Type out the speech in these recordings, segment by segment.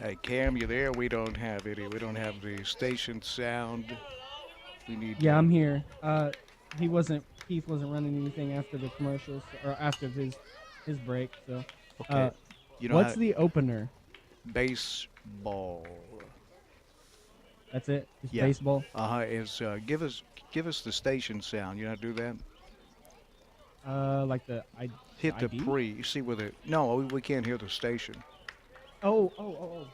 Hey, Cam, you there? We don't have any. We don't have the station sound. We need Yeah, I'm here. Keith wasn't running anything after the commercials or after his break. So, Okay. uh, You know what's how the opener? baseball. That's it. Just Yeah. baseball. Is give us the station sound. You know how to do that? Like the Hit the ID. pre. You see with it? No, we can't hear the station. Oh.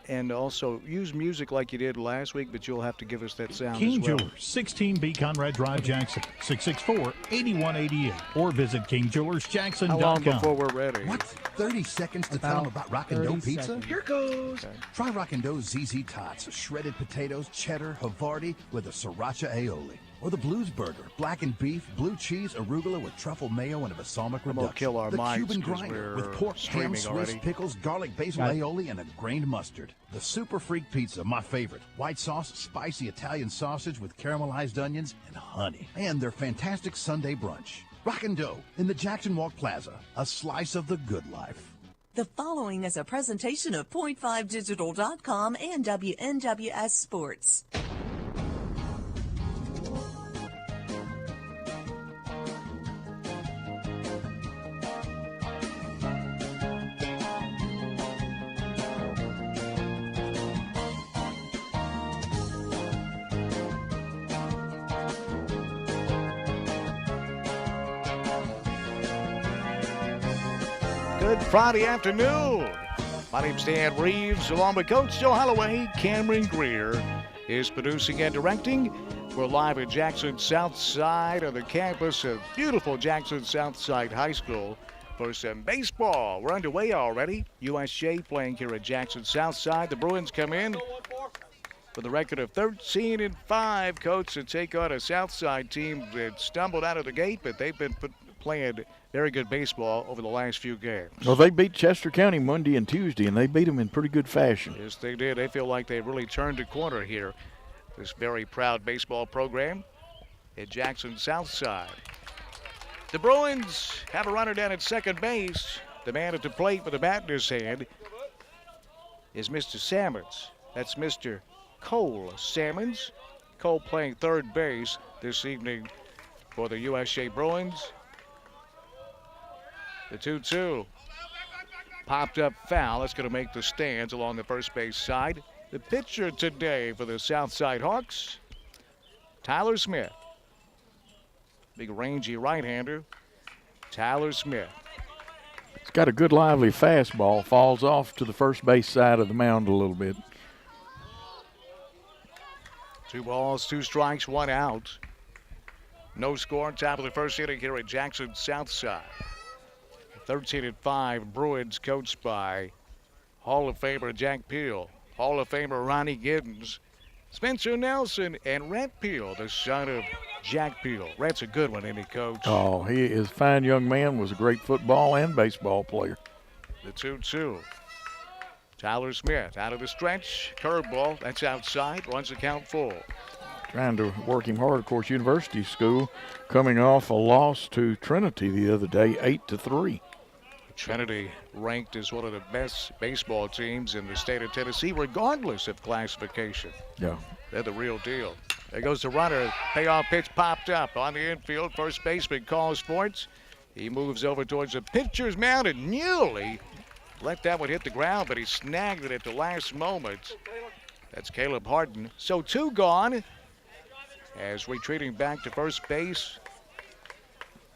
And also use music like you did last week, but you'll have to give us that sound as King well. Jewelers, 16B Conrad Drive, Okay. Jackson, 664-8188. Or visit How long before KingJewelersJackson.com. we're ready? What? 30 seconds to tell them about Rockin' 30 Dough Pizza? seconds. Here goes. Okay. Try Rockin' Dough's ZZ Tots, shredded potatoes, cheddar, Havarti with a sriracha aioli. Or the Blues Burger, blackened beef, blue cheese, arugula with truffle mayo and a balsamic I'm gonna reduction. kill our the mics Cuban 'cause grinder we're with pork, ham, streaming Swiss, already. pickles, garlic, basil Got it. aioli, and a grained mustard. The Super Freak Pizza, my favorite. White sauce, spicy Italian sausage with caramelized onions and honey. And their fantastic Sunday brunch. Rockin' Dough in the Jackson Walk Plaza. A slice of the good life. The following is a presentation of point5digital.com and WNWS Sports. Good Friday afternoon. My name's Dan Reaves, along with Coach Joe Holloway. Cameron Greer is producing and directing. We're live at Jackson Southside on the campus of beautiful Jackson Southside High School for some baseball. We're underway already. USJ playing here at Jackson Southside. The Bruins come in with a record of 13-5, Coach, to take on a Southside team that stumbled out of the gate, but they've been playing very good baseball over the last few games. Well, they beat Chester County Monday and Tuesday, and they beat them in pretty good fashion. Yes, they did. They feel like they really turned a corner here. This very proud baseball program at Jackson Southside. The Bruins have a runner down at second base. The man at the plate with a bat in his hand is Mr. Salmons. That's Mr. Cole Salmons. Cole playing third base this evening for the USJ Bruins. The 2-2 popped up foul. That's going to make the stands along the first base side. The pitcher today for the Southside Hawks, Tyler Smith. Big rangy right-hander, Tyler Smith. It's got a good lively fastball, falls off to the first base side of the mound a little bit. 2 balls, 2 strikes, 1 out. No score on top of the first inning here at Jackson Southside. 13-5 Bruins, coached by Hall of Famer Jack Peel, Hall of Famer Ronnie Giddens, Spencer Nelson, and Rhett Peel, the son of Jack Peel. Rhett's a good one, isn't he, Coach? Oh, he is a fine young man, was a great football and baseball player. The 2-2. Tyler Smith out of the stretch. Curveball, that's outside, runs the count full. Trying to work him hard. Of course, University School coming off a loss to Trinity the other day, 8-3. Trinity ranked as one of the best baseball teams in the state of Tennessee, regardless of classification. Yeah. They're the real deal. There goes the runner. Payoff pitch popped up on the infield. First baseman calls for it. He moves over towards the pitcher's mound and nearly let that one hit the ground, but he snagged it at the last moment. That's Caleb Harden. So 2 gone as retreating back to first base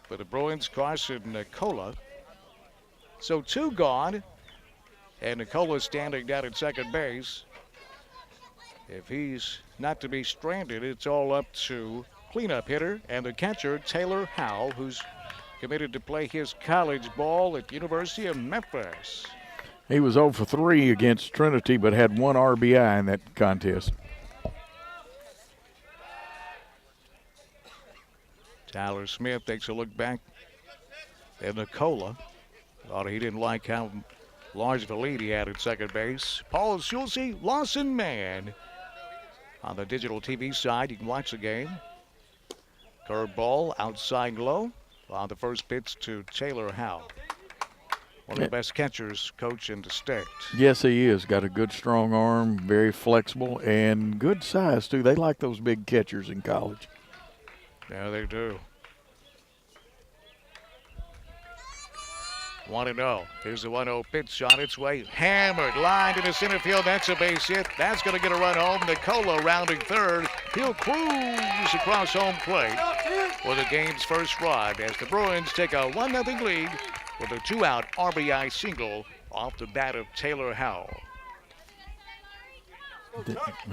for the Bruins, Carson Nicola. So 2 gone, and Nicola standing down at second base. If he's not to be stranded, it's all up to cleanup hitter and the catcher, Taylor Howell, who's committed to play his college ball at University of Memphis. He was 0 for 3 against Trinity, but had 1 RBI in that contest. Tyler Smith takes a look back at Nicola. Thought he didn't like how large of a lead he had at second base. Paul Schulze, Lawson Man. On the digital TV side, you can watch the game. Curveball outside low on the first pitch to Taylor Howell. One of the best catchers, coach, in the state. Yes, he is. Got a good, strong arm, very flexible, and good size, too. They like those big catchers in college. Yeah, they do. 1-0. Here's the 1-0 pitch on its way. Hammered, lined into center field. That's a base hit. That's going to get a run home. Nicola rounding third. He'll cruise across home plate for the game's first run as the Bruins take a 1-0 lead with a 2-out RBI single off the bat of Taylor Howell.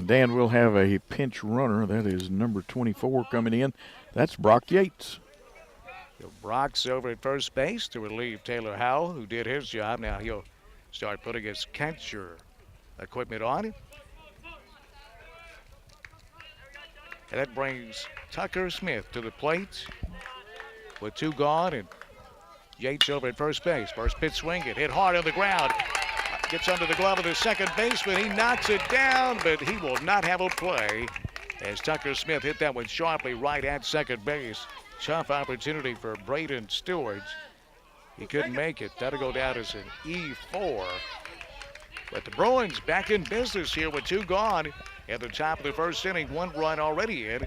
Dan will have a pinch runner. That is number 24 coming in. That's Brock Yates. Brock's over at first base to relieve Taylor Howell, who did his job. Now he'll start putting his catcher equipment on. And that brings Tucker Smith to the plate with 2 gone, and Yates over at first base. First pitch swing, it hit hard on the ground. Gets under the glove of the second baseman. He knocks it down, but he will not have a play as Tucker Smith hit that one sharply right at second base. Tough opportunity for Braden Stewart. He couldn't make it. That'll go down as an E4. But the Bruins back in business here with 2 gone at the top of the first inning. 1 run already in.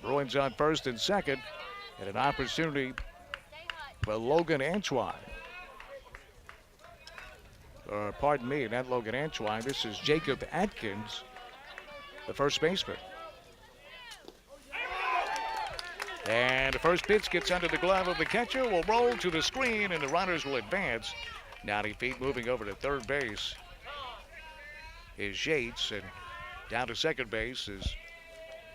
Bruins on first and second, and an opportunity for Logan Antoine. Pardon me, not Logan Antoine. This is Jacob Atkins, the first baseman. And the first pitch gets under the glove of the catcher, will roll to the screen, and the runners will advance. 90 feet moving over to third base is Yates, and down to second base is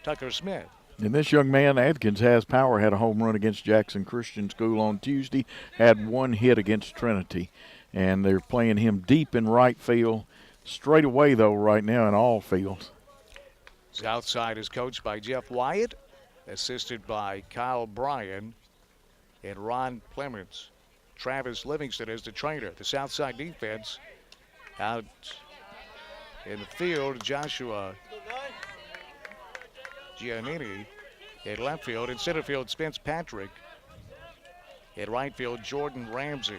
Tucker Smith. And this young man, Adkins, has power. Had a home run against Jackson Christian School on Tuesday. Had 1 hit against Trinity. And they're playing him deep in right field. Straight away, though, right now in all fields. His outside is coached by Jeff Wyatt, assisted by Kyle Bryan and Ron Clements. Travis Livingston is the trainer. The south side defense out in the field, Joshua Giannini. In left field, in center field, Spence Patrick. In right field, Jordan Ramsey.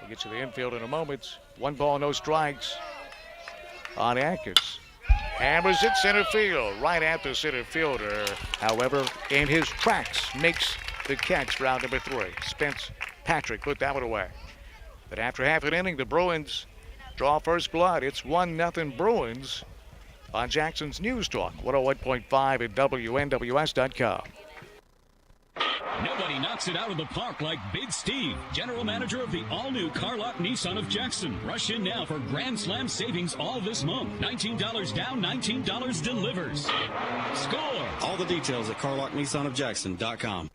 We'll get to the infield in a moment. 1 ball, no strikes on Atkins. Hammers it center field, right at the center fielder. However, in his tracks, makes the catch for out number 3. Spence Patrick put that one away. But after half an inning, the Bruins draw first blood. It's 1-0 Bruins on Jackson's News Talk, 101.5 at WNWS.com. Nobody knocks it out of the park like Big Steve, general manager of the all-new Carlock Nissan of Jackson. Rush in now for Grand Slam savings all this month. $19 down, $19 delivers. Score! All the details at CarlockNissanofJackson.com.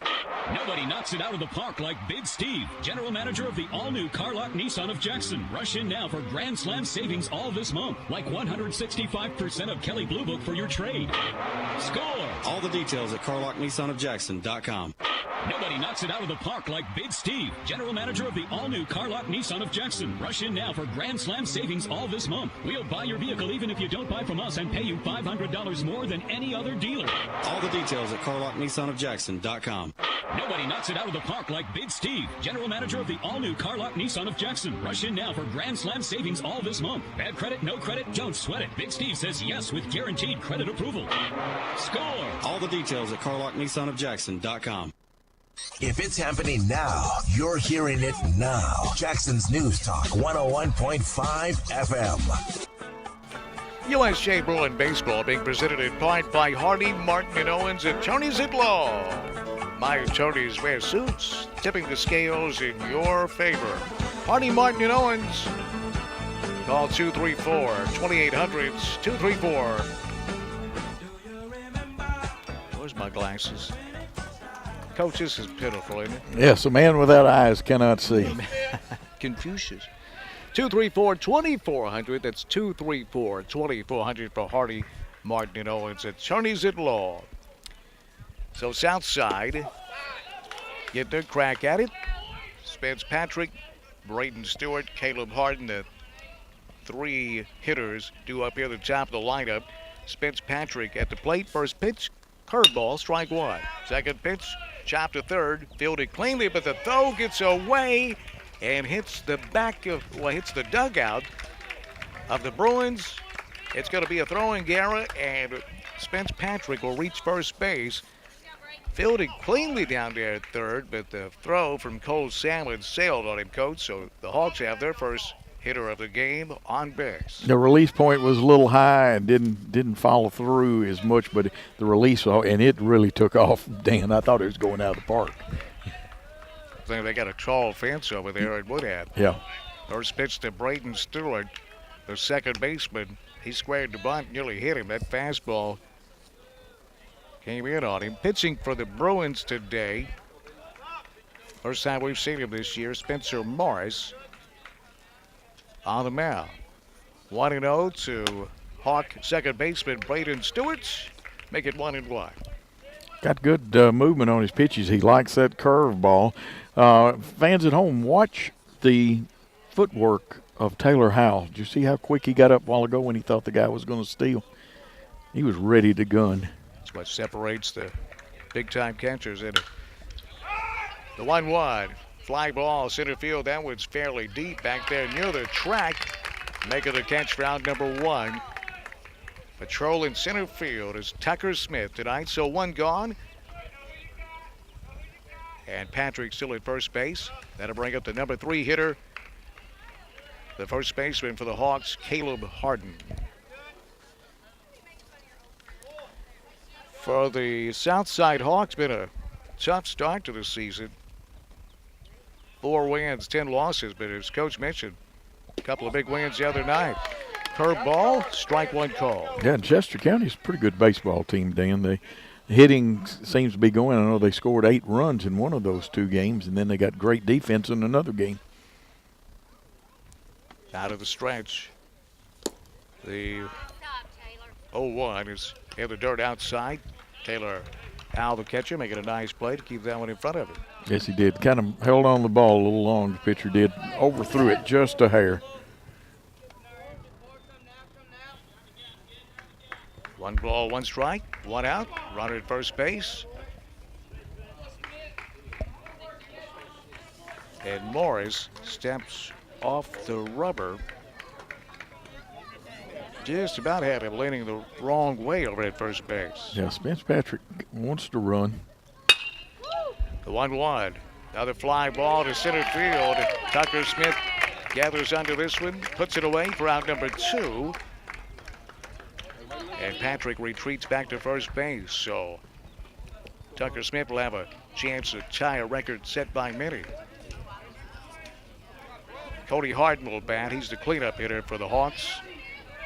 Nobody knocks it out of the park like Big Steve, general manager of the all-new Carlock Nissan of Jackson. Rush in now for Grand Slam savings all this month, like 165% of Kelly Blue Book for your trade. Score! All the details at CarlockNissanofJackson.com. Nobody knocks it out of the park like Big Steve, general manager of the all-new Carlock Nissan of Jackson. Rush in now for Grand Slam savings all this month. We'll buy your vehicle even if you don't buy from us and pay you $500 more than any other dealer. All the details at CarlockNissanofJackson.com. Nobody knocks it out of the park like Big Steve, general manager of the all-new Carlock Nissan of Jackson. Rush in now for Grand Slam savings all this month. Bad credit, no credit, don't sweat it. Big Steve says yes with guaranteed credit approval. Score! All the details at CarlockNissanofJackson.com. If it's happening now, you're hearing it now. Jackson's News Talk, 101.5 FM. USJ Bruin Baseball being presented in part by Hardy, Martin, and Owens, attorneys at law. My attorneys wear suits, tipping the scales in your favor. Hardy, Martin, and Owens. Call 234-2800. 234. Where's my glasses? Coach, this is pitiful, isn't it? Yes, a man without eyes cannot see. Confucius. 234-2400. That's 234-2400 for Hardy, Martin, and Owens, attorneys at law. So Southside get their crack at it. Spence Patrick, Braden Stewart, Caleb Harden, the 3 hitters due up here at the top of the lineup. Spence Patrick at the plate. First pitch, curveball, strike 1. Second pitch, Chopped to third, fielded cleanly, but the throw gets away and hits the hits the dugout of the Bruins. It's going to be a throwing error, and Spence Patrick will reach first base. Fielded cleanly down there at third, but the throw from Cole Salmon sailed on him, Coach. So the Hawks have their first hitter of the game on base. The release point was a little high and didn't follow through as much, but the release, and it really took off. Dan, I thought it was going out of the park. I think they got a tall fence over there at Woodhead. Yeah. First pitch to Braden Stewart, the second baseman. He squared the bunt, nearly hit him. That fastball came in on him. Pitching for the Bruins today. First time we've seen him this year, Spencer Morris on the mound. 1-0 to Hawk second baseman Braden Stewart. Make it 1-1. Got good movement on his pitches. He likes that curveball. Fans at home, watch the footwork of Taylor Howell. Did you see how quick he got up a while ago when he thought the guy was going to steal? He was ready to gun. That's what separates the big-time catchers, isn't it? The 1-1. Fly ball, center field. That one's fairly deep back there near the track. Making the catch round number 1. Patrolling center field is Tucker Smith tonight. So 1 gone. And Patrick still at first base. That'll bring up the number 3 hitter, the first baseman for the Hawks, Caleb Harden. For the Southside Hawks, been a tough start to the season. 4 wins, 10 losses, but as Coach mentioned, a couple of big wins the other night. Curveball, strike 1 call. Yeah, Chester County's a pretty good baseball team, Dan. The hitting seems to be going. I know they scored 8 runs in one of those 2 games, and then they got great defense in another game. Out of the stretch. The 0-1 is in the dirt outside. Taylor Howell, the catcher, making a nice play to keep that one in front of him. Yes, he did. Kind of held on the ball a little long, the pitcher did. Overthrew it just a hair. 1 ball, 1 strike, 1 out. Runner at first base. And Morris steps off the rubber. Just about had him leaning the wrong way over at first base. Yeah, Spence Patrick wants to run. The 1-1. Another fly ball to center field. Tucker Smith gathers under this one, puts it away for out number 2. And Patrick retreats back to first base. So Tucker Smith will have a chance to tie a record set by many. Cody Harden will bat. He's the cleanup hitter for the Hawks.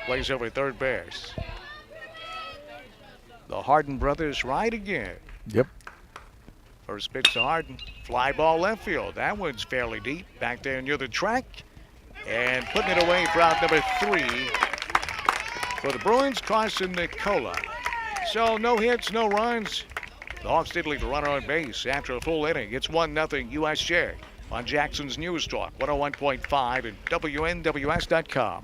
Plays over third base. The Harden brothers right again. Yep. First pitch to Harden. Fly ball left field. That one's fairly deep. Back there near the track. And putting it away for out number 3 for the Bruins, Carson Nicola. So no hits, no runs. The Hawks did leave the runner on base after a full inning. It's 1-0 USJ on Jackson's News Talk 101.5 and WNWS.com.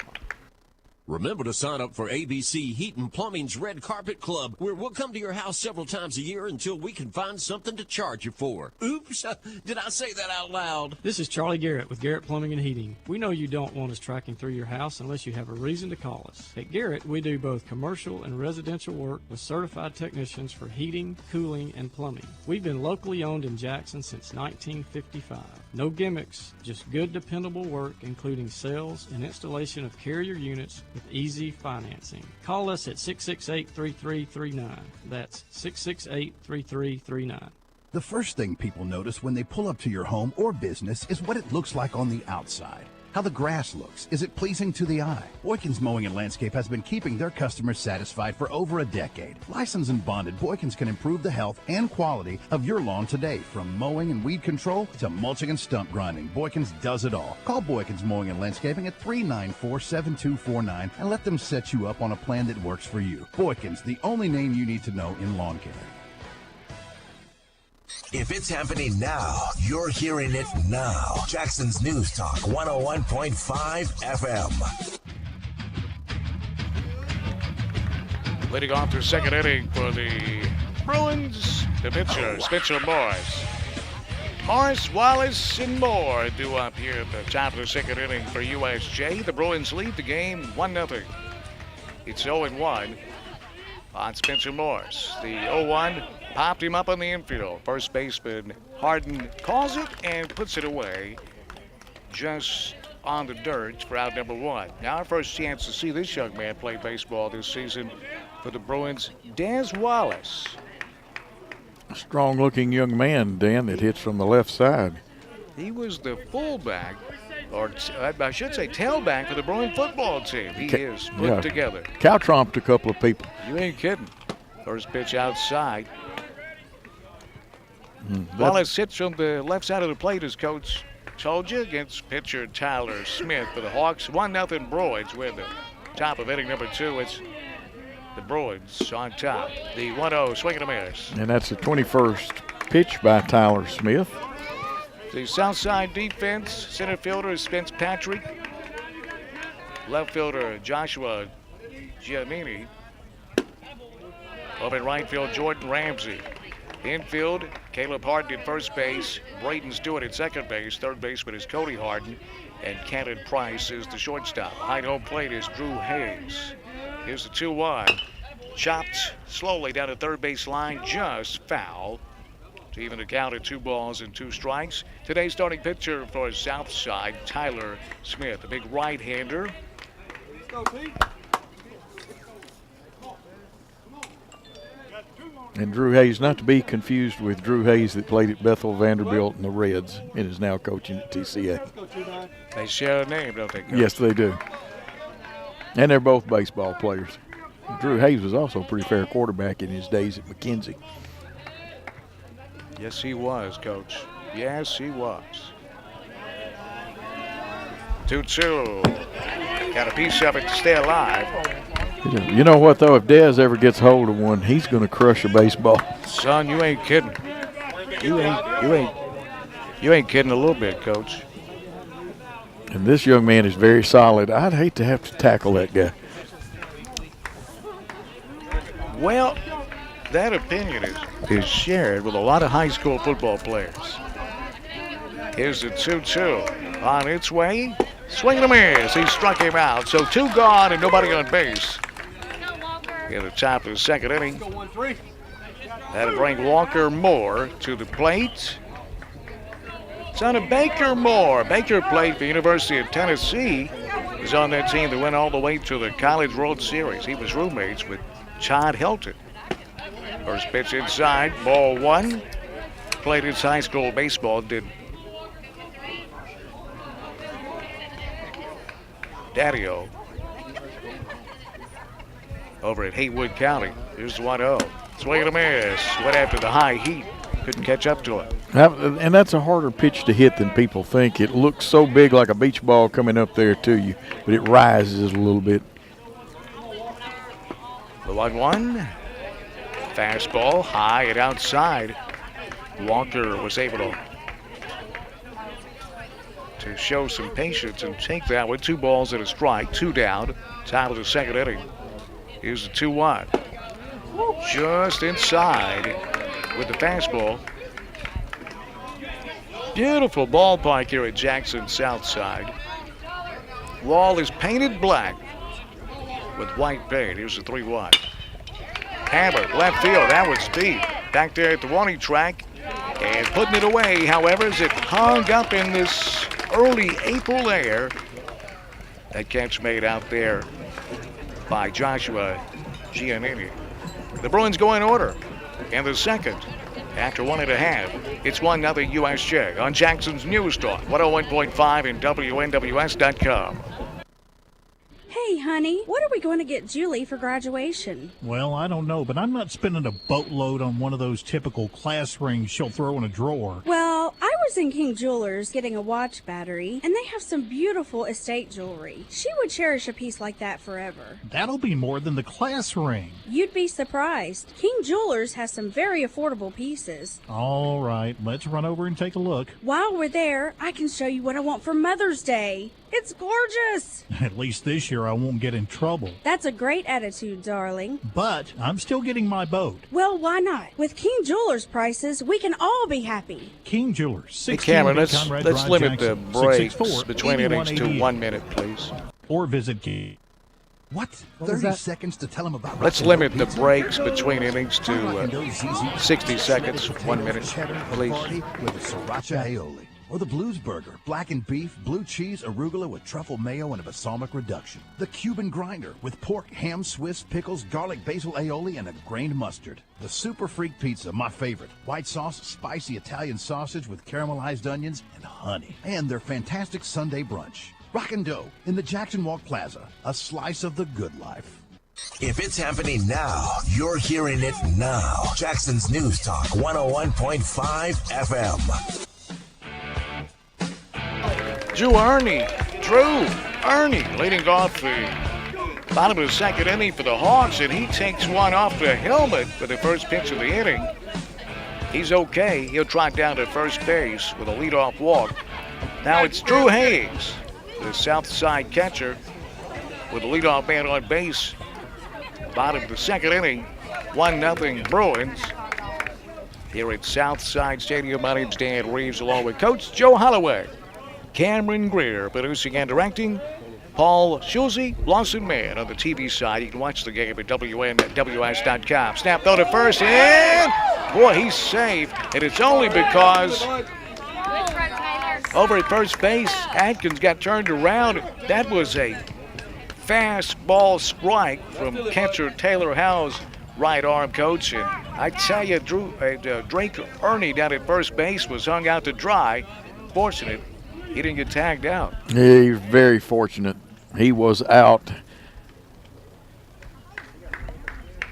Remember to sign up for ABC Heat and Plumbing's Red Carpet Club, where we'll come to your house several times a year until we can find something to charge you for. Oops, did I say that out loud? This is Charlie Garrett with Garrett Plumbing and Heating. We know you don't want us tracking through your house unless you have a reason to call us. At Garrett, we do both commercial and residential work with certified technicians for heating, cooling, and plumbing. We've been locally owned in Jackson since 1955. No gimmicks, just good dependable work, including sales and installation of carrier units with easy financing. Call us at 668-3339. That's 668-3339. The first thing people notice when they pull up to your home or business is what it looks like on the outside. How the grass looks. Is it pleasing to the eye? Boykins Mowing and Landscape has been keeping their customers satisfied for over a decade. Licensed and bonded, Boykins can improve the health and quality of your lawn today. From mowing and weed control to mulching and stump grinding, Boykins does it all. Call Boykins Mowing and Landscaping at 394-7249 and let them set you up on a plan that works for you. Boykins, the only name you need to know in lawn care. If it's happening now, you're hearing it now. Jackson's News Talk 101.5 FM. Leading off their second inning for the Bruins, The pitcher, Spencer Morris. Morris, Wallace, and Moore due up here at the top of the second inning for USJ. The Bruins lead the game 1-0. It's 0-1 on Spencer Morris. The 0-1 popped him up on the infield. First baseman Harden calls it and puts it away just on the dirt for out number 1. Now our first chance to see this young man play baseball this season for the Bruins, Daz Wallace. Strong-looking young man, Dan, that hits from the left side. He was the fullback, or I should say tailback for the Bruin football team. He is put together. Cow-tromped a couple of people. You ain't kidding. First pitch outside. Wallace hits from the left side of the plate, as Coach told you, against pitcher Tyler Smith for the Hawks. 1-0 Bruins. We're at the top of inning number 2. It's the Bruins on top. The 1-0 swing and a miss. And that's the 21st pitch by Tyler Smith. The south side defense, center fielder is Spence Patrick. Left fielder Joshua Giannini. Up in right field, Jordan Ramsey. Infield, Caleb Harden at first base. Braden Stewart at second base. Third baseman is Cody Harden. And Cannon Price is the shortstop. Behind home plate is Drew Hayes. Here's the 2-1. Chopped slowly down the third base line, just foul. To even the count at 2 balls and 2 strikes. Today's starting pitcher for Southside, Tyler Smith, a big right-hander. And Drew Hayes, not to be confused with Drew Hayes that played at Bethel Vanderbilt and the Reds and is now coaching at TCA. They share a name, don't they, Coach? Yes, they do. And they're both baseball players. Drew Hayes was also a pretty fair quarterback in his days at McKenzie. Yes, he was, Coach. Yes, he was. 2-2. Got a piece of it to stay alive. You know what, though? If Dez ever gets hold of one, he's going to crush a baseball. Son, you ain't kidding. You ain't kidding a little bit, Coach. And this young man is very solid. I'd hate to have to tackle that guy. Well, that opinion is shared with a lot of high school football players. Here's the 2-2 on its way. Swing and a miss. He struck him out. So 2 gone and nobody on base. In the top of the second inning. That'll bring Walker Moore to the plate. Son of Baker Moore. Baker played for the University of Tennessee. Was on that team that went all the way to the College World Series. He was roommates with Todd Helton. First pitch inside, ball 1. Played his high school baseball, did Daddy-O over at Haywood County. Here's 1-0. Swing and a miss. Went after the high heat. Couldn't catch up to it. And that's a harder pitch to hit than people think. It looks so big like a beach ball coming up there to you, but it rises a little bit. The 1-1. Fastball high and outside. Walker was able to show some patience and take that with 2 balls and a strike. 2 down. Top of the second inning. Here's the 2-1. Just inside with the fastball. Beautiful ballpark here at Jackson Southside. Wall is painted black with white paint. Here's the 3-1. Hammer, left field. That was deep. Back there at the warning track. And putting it away, however, as it hung up in this early April air. That catch made out there by Joshua Giannini. The Bruins go in order in the second. After 1.5, it's 1-0 USJ on Jackson's News Talk, 101.5 and WNWS.com. Hey, honey, what are we going to get Julie for graduation? Well, I don't know, but I'm not spending a boatload on one of those typical class rings she'll throw in a drawer. Well, I was in King Jewelers getting a watch battery, and they have some beautiful estate jewelry. She would cherish a piece like that forever. That'll be more than the class ring. You'd be surprised. King Jewelers has some very affordable pieces. All right, let's run over and take a look. While we're there, I can show you what I want for Mother's Day. It's gorgeous. At least this year I won't get in trouble. That's a great attitude, darling. But I'm still getting my boat. Well, why not? With King Jewelers prices, we can all be happy. King Jewelers, Hey, 16 Cameron, let's Conrad limit Drive, the Jackson, breaks 664, between innings to 8188. 1 minute, please. Or visit King. What? was 30 that? seconds to tell him about Let's Rockin' limit Dough the Pizza? breaks between innings to Rockin' ZZ 60 seconds, shredded 1 potato minute, cheddar please. party with a sriracha aioli. Or the Blues Burger, blackened beef, blue cheese, arugula with truffle mayo and a balsamic reduction. The Cuban Grinder with pork, ham, Swiss, pickles, garlic, basil aioli, and a grained mustard. The Super Freak Pizza, my favorite. White sauce, spicy Italian sausage with caramelized onions and honey. And their fantastic Sunday brunch. Rockin' Dough in the Jackson Walk Plaza. A slice of the good life. If it's happening now, you're hearing it now. Jackson's News Talk 101.5 FM. Drew Ernie leading off the bottom of the second inning for the Hawks, and he takes one off the helmet for the first pitch of the inning. He's okay. He'll trot down to first base with a leadoff walk. Now it's Drew Hayes, the south side catcher, with the leadoff man on base. Bottom of the second inning, 1-0 Bruins. Here at Southside Stadium, my name's Dan Reaves, along with Coach Joe Holloway. Cameron Greer producing and directing. Paul Schulze, Lawson Mann on the TV side. You can watch the game at WNWS.com. Snap throw to first, and boy, he's safe. And it's only because over at first base, Atkins got turned around. That was a fastball strike from catcher Taylor Howe's right arm, coach. And I tell you, Drake Ernie down at first base was hung out to dry. Fortunate he didn't get tagged out. He's very fortunate. He was out.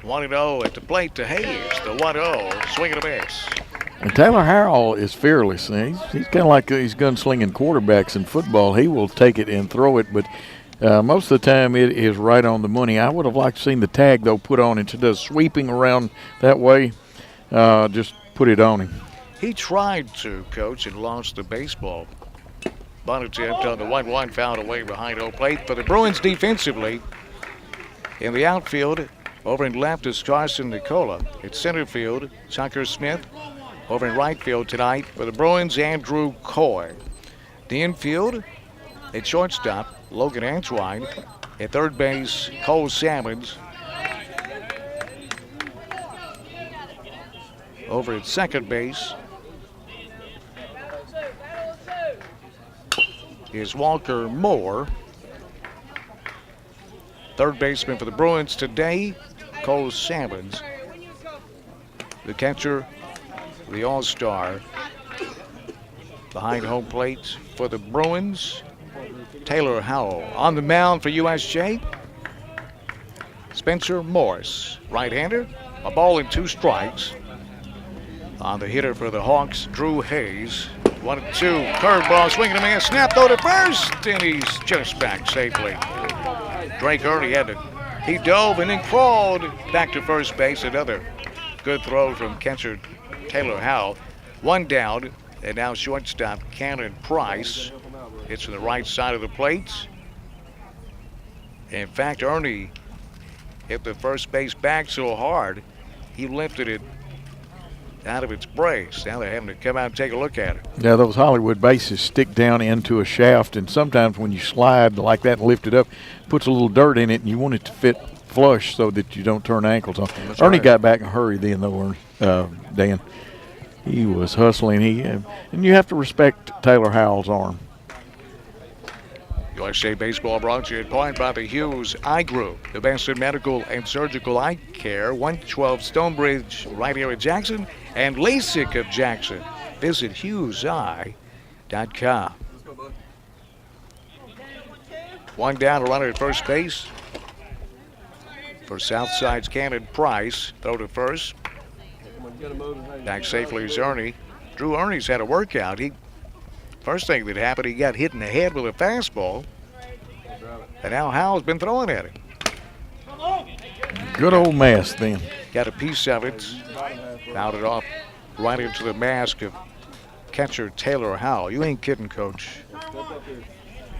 1-0 at the plate to Hayes. The 1-0, swing and a miss. And Taylor Harrell is fearless. He's kind of like these gunslinging quarterbacks in football. He will take it and throw it, but most of the time it is right on the money. I would have liked to seen the tag, though, put on instead of sweeping around that way. Just put it on him. He tried to, coach, and lost the baseball. Bunt attempt on the 1-1, fouled away behind home plate. For the Bruins defensively, in the outfield, over in left is Carson Nicola. At center field, Tucker Smith. Over in right field tonight for the Bruins, Andrew Coy. The infield, at shortstop, Logan Antwine. At third base, Cole Salmons. Over at second base is Walker Moore. Third baseman for the Bruins today, Cole Salmons. The catcher, the All-Star, behind home plate for the Bruins, Taylor Howell. On the mound for USJ, Spencer Morris, right-hander. A ball and 2 strikes. On the hitter for the Hawks, Drew Hayes. 1-2, curveball, swinging a man, snap throw to first, and he's just back safely. Drake Ernie he dove and then crawled back to first base. Another good throw from catcher Taylor Howell. One down, and now shortstop Cannon Price. It's to the right side of the plate. In fact, Ernie hit the first base back so hard, he lifted it out of its brace. Now they're having to come out and take a look at it. Yeah, those Hollywood bases stick down into a shaft, and sometimes when you slide like that and lift it up, it puts a little dirt in it, and you want it to fit flush so that you don't turn ankles on. That's Ernie right. got back in a hurry then, though, Dan. He was hustling. And you have to respect Taylor Howell's arm. USA Baseball brought to you in part by the Hughes Eye Group, the best in medical and surgical eye care, 112 Stonebridge right here in Jackson, and LASIK of Jackson. Visit HughesEye.com. One down, a runner at first base for Southside's Cannon Price. Throw to first. Back safely is Ernie. Drew Ernie's had a workout. First thing that happened, he got hit in the head with a fastball. And now Howell's been throwing at him. Good old mess then. Got a piece of it. Fouled it off right into the mask of catcher Taylor Howell. You ain't kidding, Coach.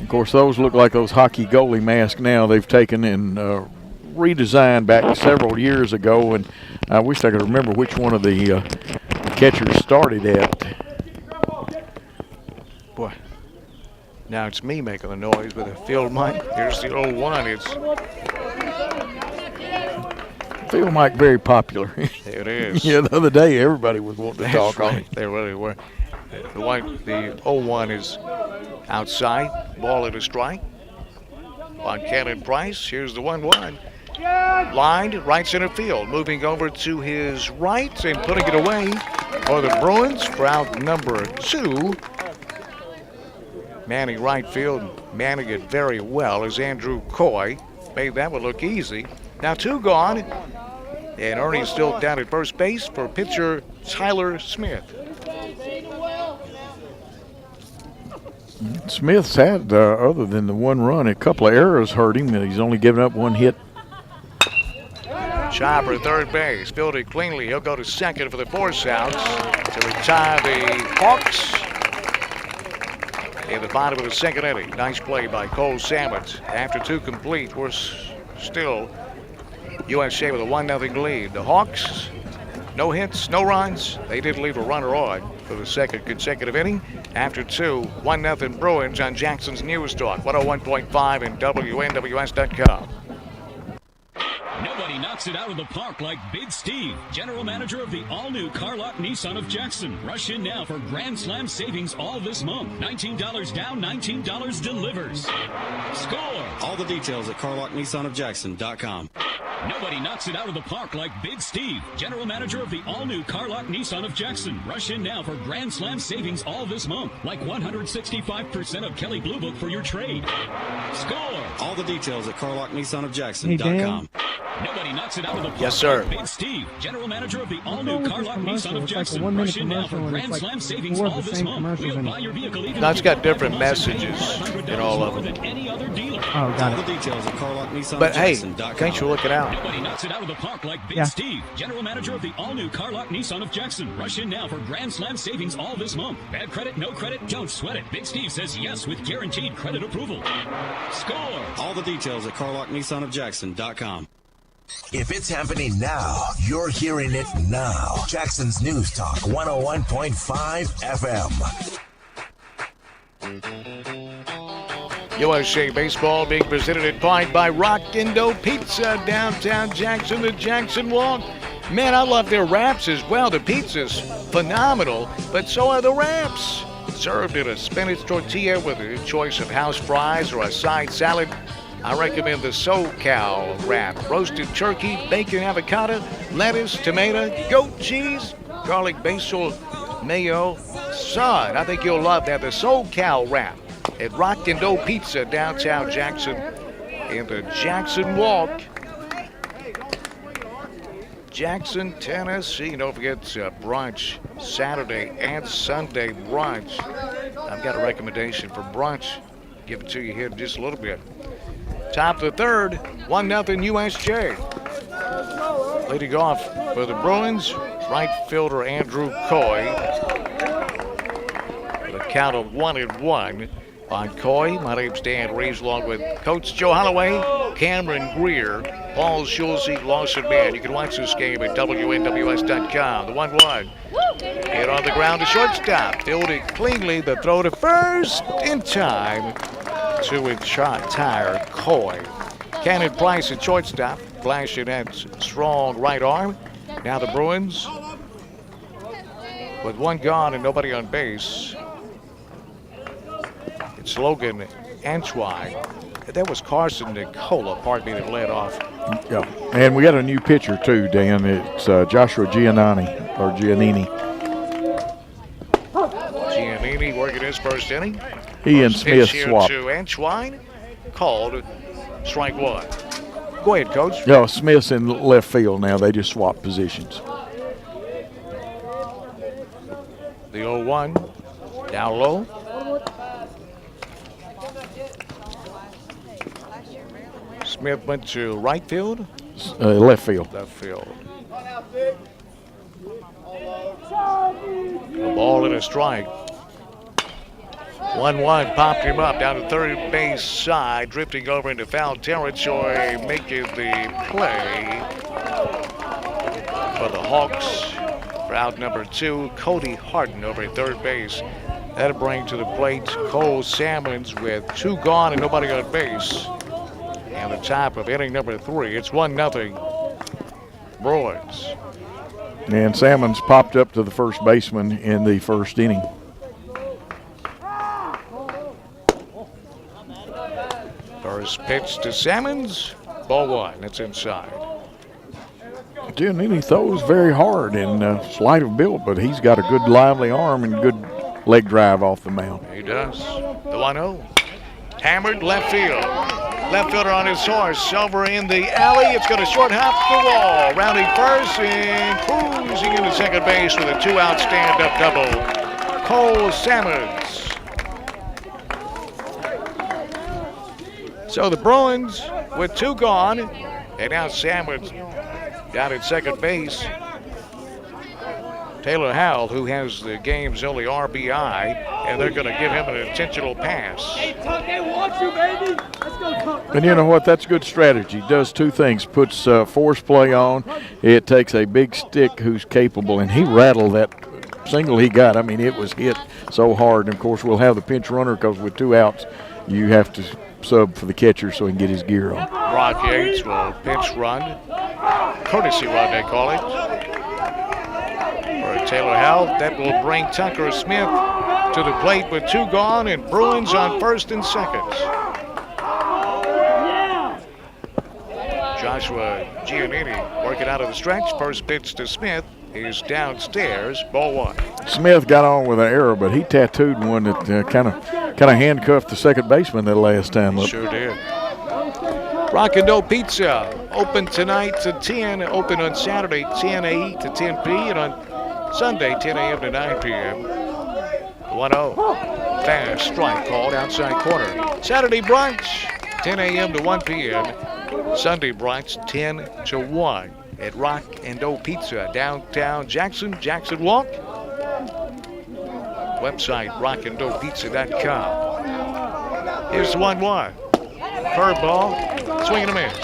Of course, those look like those hockey goalie masks now they've taken and redesigned back several years ago, and I wish I could remember which one of the catchers started at. Boy, now it's me making the noise with a field mic. Here's the 0-1. It's Field mic very popular. It is. Yeah, the other day everybody was wanting to talk on it. They really were. The 0-1 is outside. Ball at a strike. On Cannon Price. Here's the 1-1. Lined right center field. Moving over to his right and putting it away for the Bruins for out number 2. Manning right field. Manning it very well as Andrew Coy made that one look easy. Now 2 gone. And Ernie's still down at first base for pitcher Tyler Smith. Smith's had, other than the 1 run, a couple of errors hurt him. He's only given up 1 hit. Chopper, third base, fielded cleanly. He'll go to second for the force outs to retire the Hawks in the bottom of the second inning. Nice play by Cole Sammons. After 2 complete, we're still USJ with a 1-0 lead. The Hawks, no hits, no runs. They did leave a runner on for the second consecutive inning. After 2, 1-0 Bruins on Jackson's News Talk, 101.5 and WNWS.com. Nobody knocks it out of the park like Big Steve, general manager of the all-new Carlock Nissan of Jackson. Rush in now for Grand Slam savings all this month. $19 down, $19 delivers. Score! All the details at CarlockNissanofJackson.com. Nobody knocks it out of the park like Big Steve, general manager of the all-new Carlock Nissan of Jackson. Rush in now for Grand Slam savings all this month, like 165% of Kelly Blue Book for your trade. Score! All the details at CarlockNissanofJackson.com. Hey, Dan. Nobody knocks it out of the park. Yes, sir. Like Big Steve, general manager of the all-new What's this Carlock commercial? Nissan of It's like a Jackson. 1-minute Rush in now for commercial, and Grand it's like Slam savings 4 of all the this same month. commercials We'll in buy it. your vehicle even Now it's got $55 different and pay messages in all of more them. than any other dealer. Oh, got All it. the details at CarlockNissanofJackson.com. But hey, can't you look it out? Nobody knocks it out of the park like Big Yeah. Steve, general manager of the all-new Carlock Nissan of Jackson. Rush in now for Grand Slam savings all this month. Bad credit, no credit, don't sweat it. Big Steve says yes with guaranteed credit approval. Score! All the details at CarlockNissanofJackson.com. If it's happening now, you're hearing it now. Jackson's News Talk 101.5 FM. USA Baseball being presented in part by Rockin' Dough Pizza, downtown Jackson, the Jackson Walk. Man, I love their wraps as well. The pizza's phenomenal, but so are the wraps. Served in a spinach tortilla with a choice of house fries or a side salad. I recommend the SoCal wrap. Roasted turkey, bacon, avocado, lettuce, tomato, goat cheese, garlic, basil, mayo. Son, I think you'll love that. The SoCal wrap at Rockin' Dough Pizza, downtown Jackson in the Jackson Walk. Jackson, Tennessee. Don't forget brunch, Saturday and Sunday brunch. I've got a recommendation for brunch. Give it to you here in just a little bit. Top of the third, 1-0 USJ. Leading off for the Bruins, right fielder Andrew Coy. With a count of 1-1 on Coy. My name's Dan Reaves, along with Coach Joe Holloway, Cameron Greer, Paul Schulze, Lawson Mann. You can watch this game at WNWS.com. The 1-1. Hit on the ground to shortstop. Fielded cleanly. The throw to first in time to retire Coy. Cannon Price at shortstop, flashing that strong right arm. Now the Bruins with 1 gone and nobody on base. It's Logan Antwine. That was Carson Nicola, pardon me, that led off. Yeah, and we got a new pitcher too, Dan. It's Joshua Giannini. Giannini working his first inning. He and First Smith pitch here swapped. to Antwine, called strike 1. Go ahead, Coach. Yeah, Smith's in left field now. They just swapped positions. The 0-1, down low. Smith went to right field. Left field. Left field. A ball and a strike. 1-1 popped him up down to third base side, drifting over into foul territory, making the play for the Hawks. For out number 2, Cody Harden over at third base. That'll bring to the plate Cole Salmons with 2 gone and nobody on base. And the top of inning number 3, it's 1-0 Bruins. And Salmons popped up to the first baseman in the first inning. First pitch to Salmons, ball 1, that's inside. And he throws very hard and slight of build, but he's got a good lively arm and good leg drive off the mound. He does. The 1-0. Hammered left field. Left fielder on his horse over in the alley. It's going to short hop the wall. Rounding first and cruising into second base with a 2-out stand-up double. Cole Salmons. So the Bruins with 2 gone, and now Salmons down at second base. Taylor Howell, who has the game's only RBI, and they're going to give him an intentional pass. They want you, baby. Let's go, Tuck. And you know what? That's good strategy. Does 2 things. Puts force play on. It takes a big stick who's capable, and he rattled that single he got. I mean, it was hit so hard. And, of course, we'll have the pinch runner because with 2 outs, you have to sub for the catcher so he can get his gear on. Brock Yates will pinch run. Courtesy run, they call it. For Taylor Howell, that will bring Tucker Smith to the plate with 2 gone and Bruins on first and second. Joshua Giannini working out of the stretch. First pitch to Smith is downstairs, ball 1. Smith got on with an error, but he tattooed one that kind of handcuffed the second baseman that last time up. Sure did. Rock and Dough Pizza, open tonight to 10, open on Saturday 10 a.m. to 10 p. and on Sunday 10 a.m. to 9 p.m. 1-0. Fast strike called outside corner. Saturday brunch 10 a.m. to 1 p.m. Sunday brunch 10 to 1 at Rock and Dough Pizza, downtown Jackson, Jackson Walk. Website rockanddoughpizza.com. Here's the 1-1. Curveball, swing and a miss.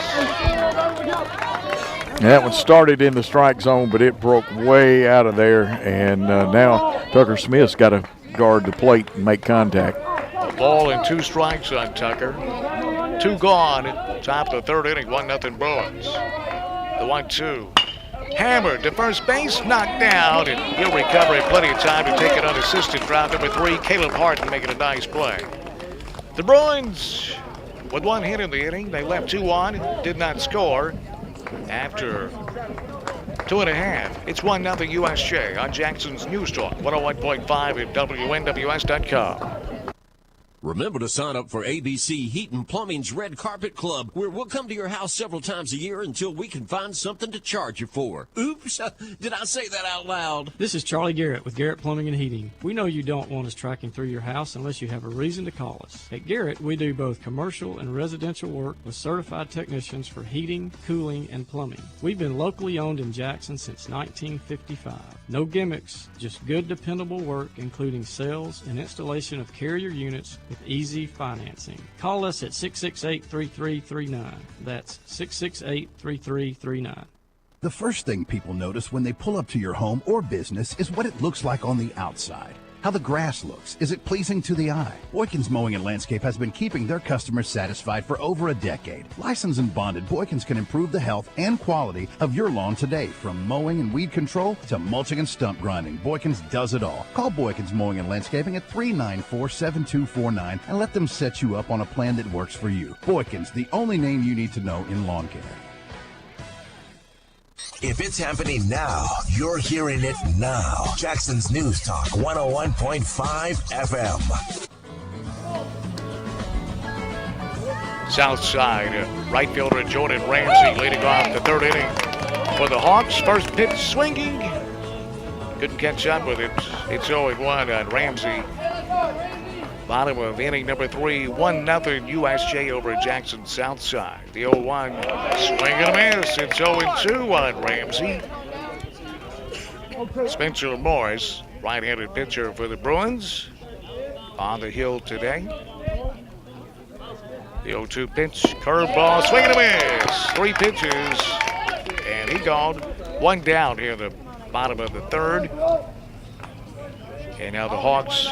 That one started in the strike zone, but it broke way out of there, and now Tucker Smith's got to guard the plate and make contact. A ball and 2 strikes on Tucker. 2 gone, top of the third inning, 1-0 Bruins. The 1-2. Hammered to first base, knocked down, and he'll recover in plenty of time to take it unassisted. Drive number 3, Caleb Harden making a nice play. The Bruins with 1 hit in the inning. They left 2 on, did not score after 2.5. It's 1-0 USJ on Jackson's News Talk, 101.5 at WNWS.com. Remember to sign up for ABC Heat and Plumbing's Red Carpet Club, where we'll come to your house several times a year until we can find something to charge you for. Oops, did I say that out loud? This is Charlie Garrett with Garrett Plumbing and Heating. We know you don't want us tracking through your house unless you have a reason to call us. At Garrett, we do both commercial and residential work with certified technicians for heating, cooling, and plumbing. We've been locally owned in Jackson since 1955. No gimmicks, just good dependable work, including sales and installation of carrier units with easy financing. Call us at 668-3339. That's 668-3339. The first thing people notice when they pull up to your home or business is what it looks like on the outside. How the grass looks. Is it pleasing to the eye? Boykins Mowing and Landscape has been keeping their customers satisfied for over a decade. Licensed and bonded, Boykins can improve the health and quality of your lawn today. From mowing and weed control to mulching and stump grinding, Boykins does it all. Call Boykins Mowing and Landscaping at 394-7249 and let them set you up on a plan that works for you. Boykins, the only name you need to know in lawn care. If it's happening now, you're hearing it now. Jackson's News Talk, 101.5 FM. South side, right fielder Jordan Ramsey leading off the third inning for the Hawks. First pitch swinging. Couldn't catch up with it. It's 0-1 on Ramsey. Bottom of inning number 3, 1-0 USJ over Jackson South side. The 0-1 swing and a miss. It's 0-2 on Ramsey. Spencer Morris, right-handed pitcher for the Bruins. on the hill today. The 0-2 pitch, curveball, swing and a miss. 3 pitches, and he gone. 1 down here in the bottom of the 3rd. And now the Hawks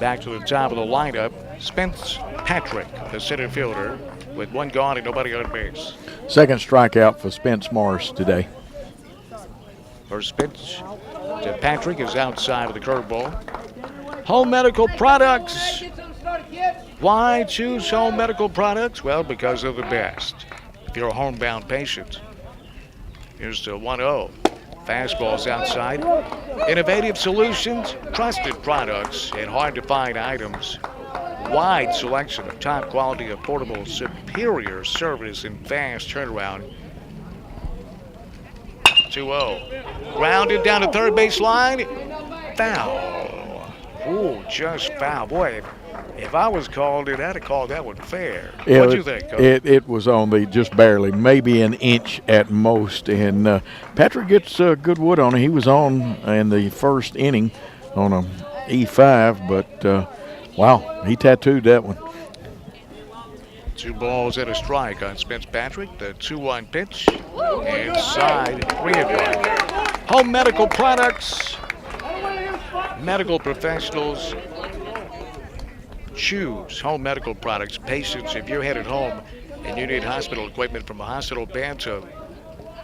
back to the top of the lineup. Spence Patrick, the center fielder, with 1 gone and nobody on base. Second strikeout for Spence Morris today. First pitch to Patrick is outside of the curveball. Home Medical Products. Why choose Home Medical Products? Well, because of the best. If you're a homebound patient. Here's the 1-0. Fastball's outside. Innovative solutions, trusted products, and hard-to-find items. Wide selection of top quality, affordable, superior service, and fast turnaround. 2-0. Grounded down to third base line. Foul. Ooh, just foul. Boy, if I was called it, I'd have called that one fair. Yeah, What'd you think, Coach? It was on the just barely, maybe an inch at most. And Patrick gets good wood on it. He was on in the first inning on a E5, but wow, he tattooed that one. 2 balls and a strike on Spence Patrick. The 2-1 pitch. Inside, 3-1. Home Medical Products. Medical professionals choose Home Medical Products. Patients, if you're headed home and you need hospital equipment, from a hospital bed to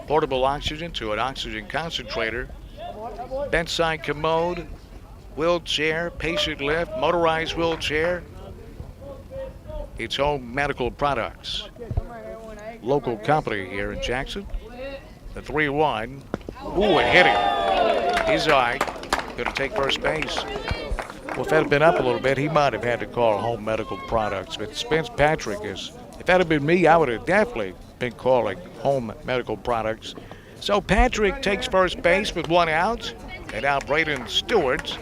portable oxygen to an oxygen concentrator, bedside commode, wheelchair, patient lift, motorized wheelchair, it's Home Medical Products. Local company here in Jackson. The 3-1. Ooh, and hit him. He's all right. Going to take first base. Well, if that had been up a little bit, he might have had to call Home Medical Products. But Spence Patrick is, if that had been me, I would have definitely been calling Home Medical Products. So Patrick takes first base with 1 out. And now Braden Stewart,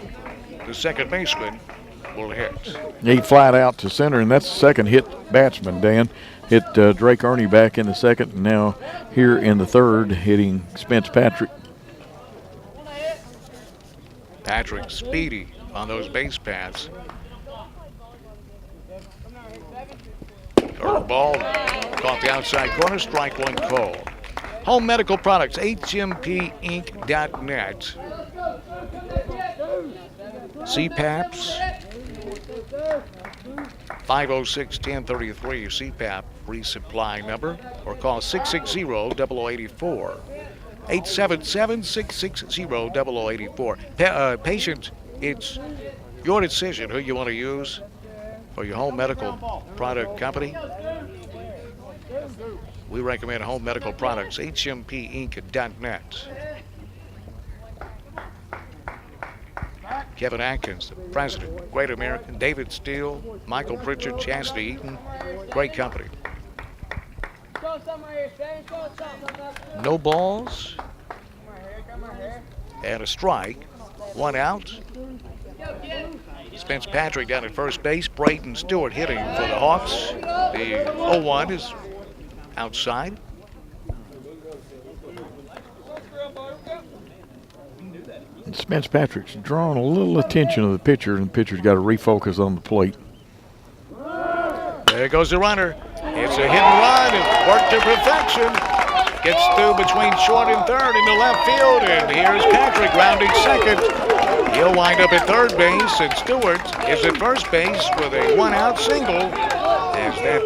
the second baseman, will hit. He flied out to center, and that's the second hit batsman, Dan. Hit Drake Ernie back in the second, and now here in the third, hitting Spence Patrick. Patrick speedy on those base paths. Curveball caught the outside corner, strike 1 call. Home Medical Products, hmpinc.net. CPAPs, 506-1033, CPAP resupply number, or call 660-0084. 877-660-0084. Patient, it's your decision who you want to use for your home medical product company. We recommend Home Medical Products, hmpinc.net. Kevin Atkins, the president, Great American, David Steele, Michael Pritchard, Chastity Eaton, great company. No balls and a strike, 1 out. Spence Patrick down at first base. Braden Stewart hitting for the Hawks. The 0-1 is outside. And Spence Patrick's drawing a little attention of the pitcher, and the pitcher's got to refocus on the plate. There goes the runner. It's a hit and run. It worked to perfection. Gets through between short and third into left field, and here's Patrick rounding second. He'll wind up at third base, and Stewart is at first base with a 1-out single, as that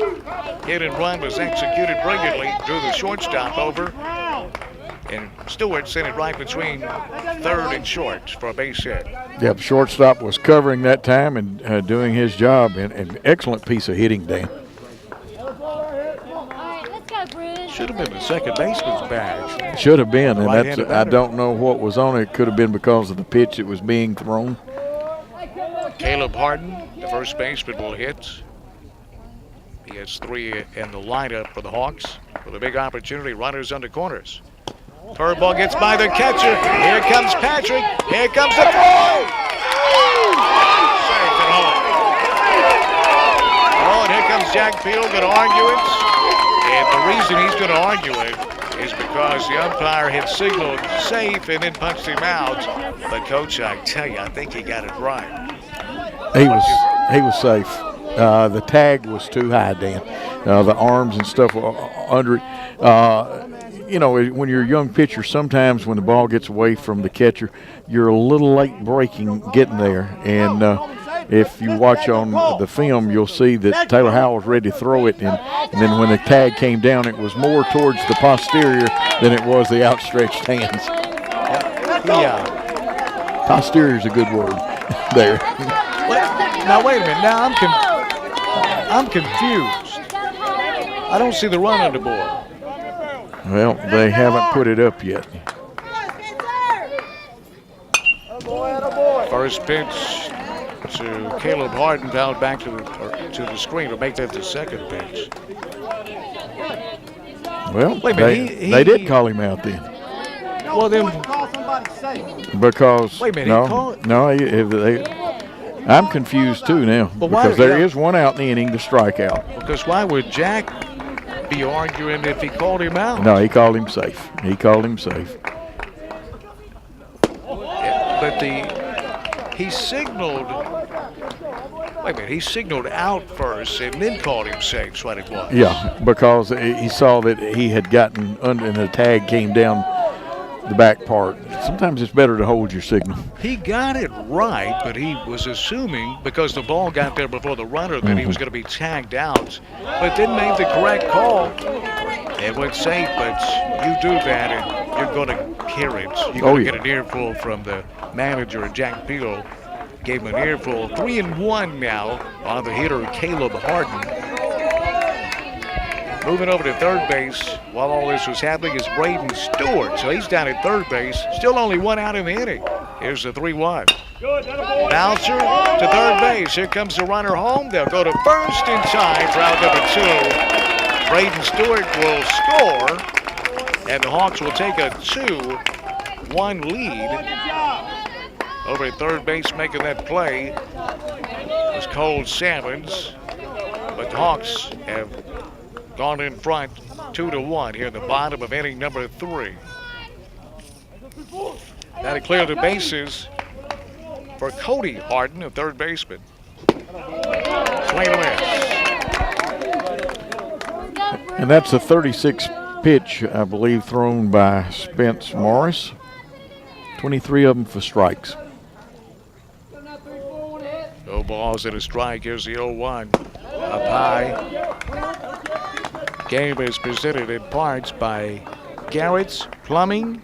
hit and run was executed brilliantly. Drew the shortstop over, and Stewart sent it right between third and short for a base hit. Yep, shortstop was covering that time and doing his job. An excellent piece of hitting, Dan. Should have been the second baseman's badge. Should have been, and Right-handed that's, I batter. don't know what was on it. It could have been because of the pitch that was being thrown. Caleb Harden, the first baseman, will hit. He has 3 in the lineup for the Hawks with a big opportunity. Runners under corners. Curveball gets by the catcher. Here comes Patrick. Here comes the throw. Safe at home. Oh, and here comes Jack Field going to argue it. And the reason he's going to argue it is because the umpire had signaled safe and then punched him out. But, Coach, I tell you, I think he got it right. He was safe. The tag was too high, Dan. The arms and stuff were under it. You know, when you're a young pitcher, sometimes when the ball gets away from the catcher, you're a little late breaking getting there. And if you watch on the film, you'll see that Taylor Howell was ready to throw it. And then when the tag came down, it was more towards the posterior than it was the outstretched hands. Yeah. Posterior is a good word there. Now, wait a minute. Now, I'm confused. I don't see the run on the board. Well, they haven't put it up yet. First pitch to Caleb Harden, fouled back to the screen to make that the second pitch. Well, Wait a minute, they did call him out then. Well, then. Because wait a minute, I'm confused too now. Because there is one out in the inning to strike out. Because why would Jack be arguing if he called him out? No, he called him safe. But he signaled. Wait a minute, he signaled out first and then called him safe. That's what it was. Yeah, because he saw that he had gotten under and the tag came down the back part. Sometimes it's better to hold your signal. He got it right, but he was assuming because the ball got there before the runner that he was going to be tagged out, but then made the correct call. It went safe, but you do that and you're going to hear it. You're going to get an earful from the manager, Jack Peel. Gave him an earful. 3-1 now on the hitter, Caleb Harden. Moving over to third base while all this was happening is Braden Stewart. So he's down at third base. Still only one out in the inning. Here's the 3-1. Bouncer to third base. Here comes the runner home. They'll go to first in time for out number 2. Braden Stewart will score, and the Hawks will take a 2-1 lead. Over at third base making that play was Cole Salmons. But the Hawks have gone in front 2-1 here in the bottom of inning number 3. Now to clear the bases for Cody Harden, a third baseman. Swing and miss. And that's a 36th pitch, I believe, thrown by Spence Morris. 23 of them for strikes. No balls and a strike. Here's the 0-1. Up high. Game is presented in parts by Garrett's Plumbing,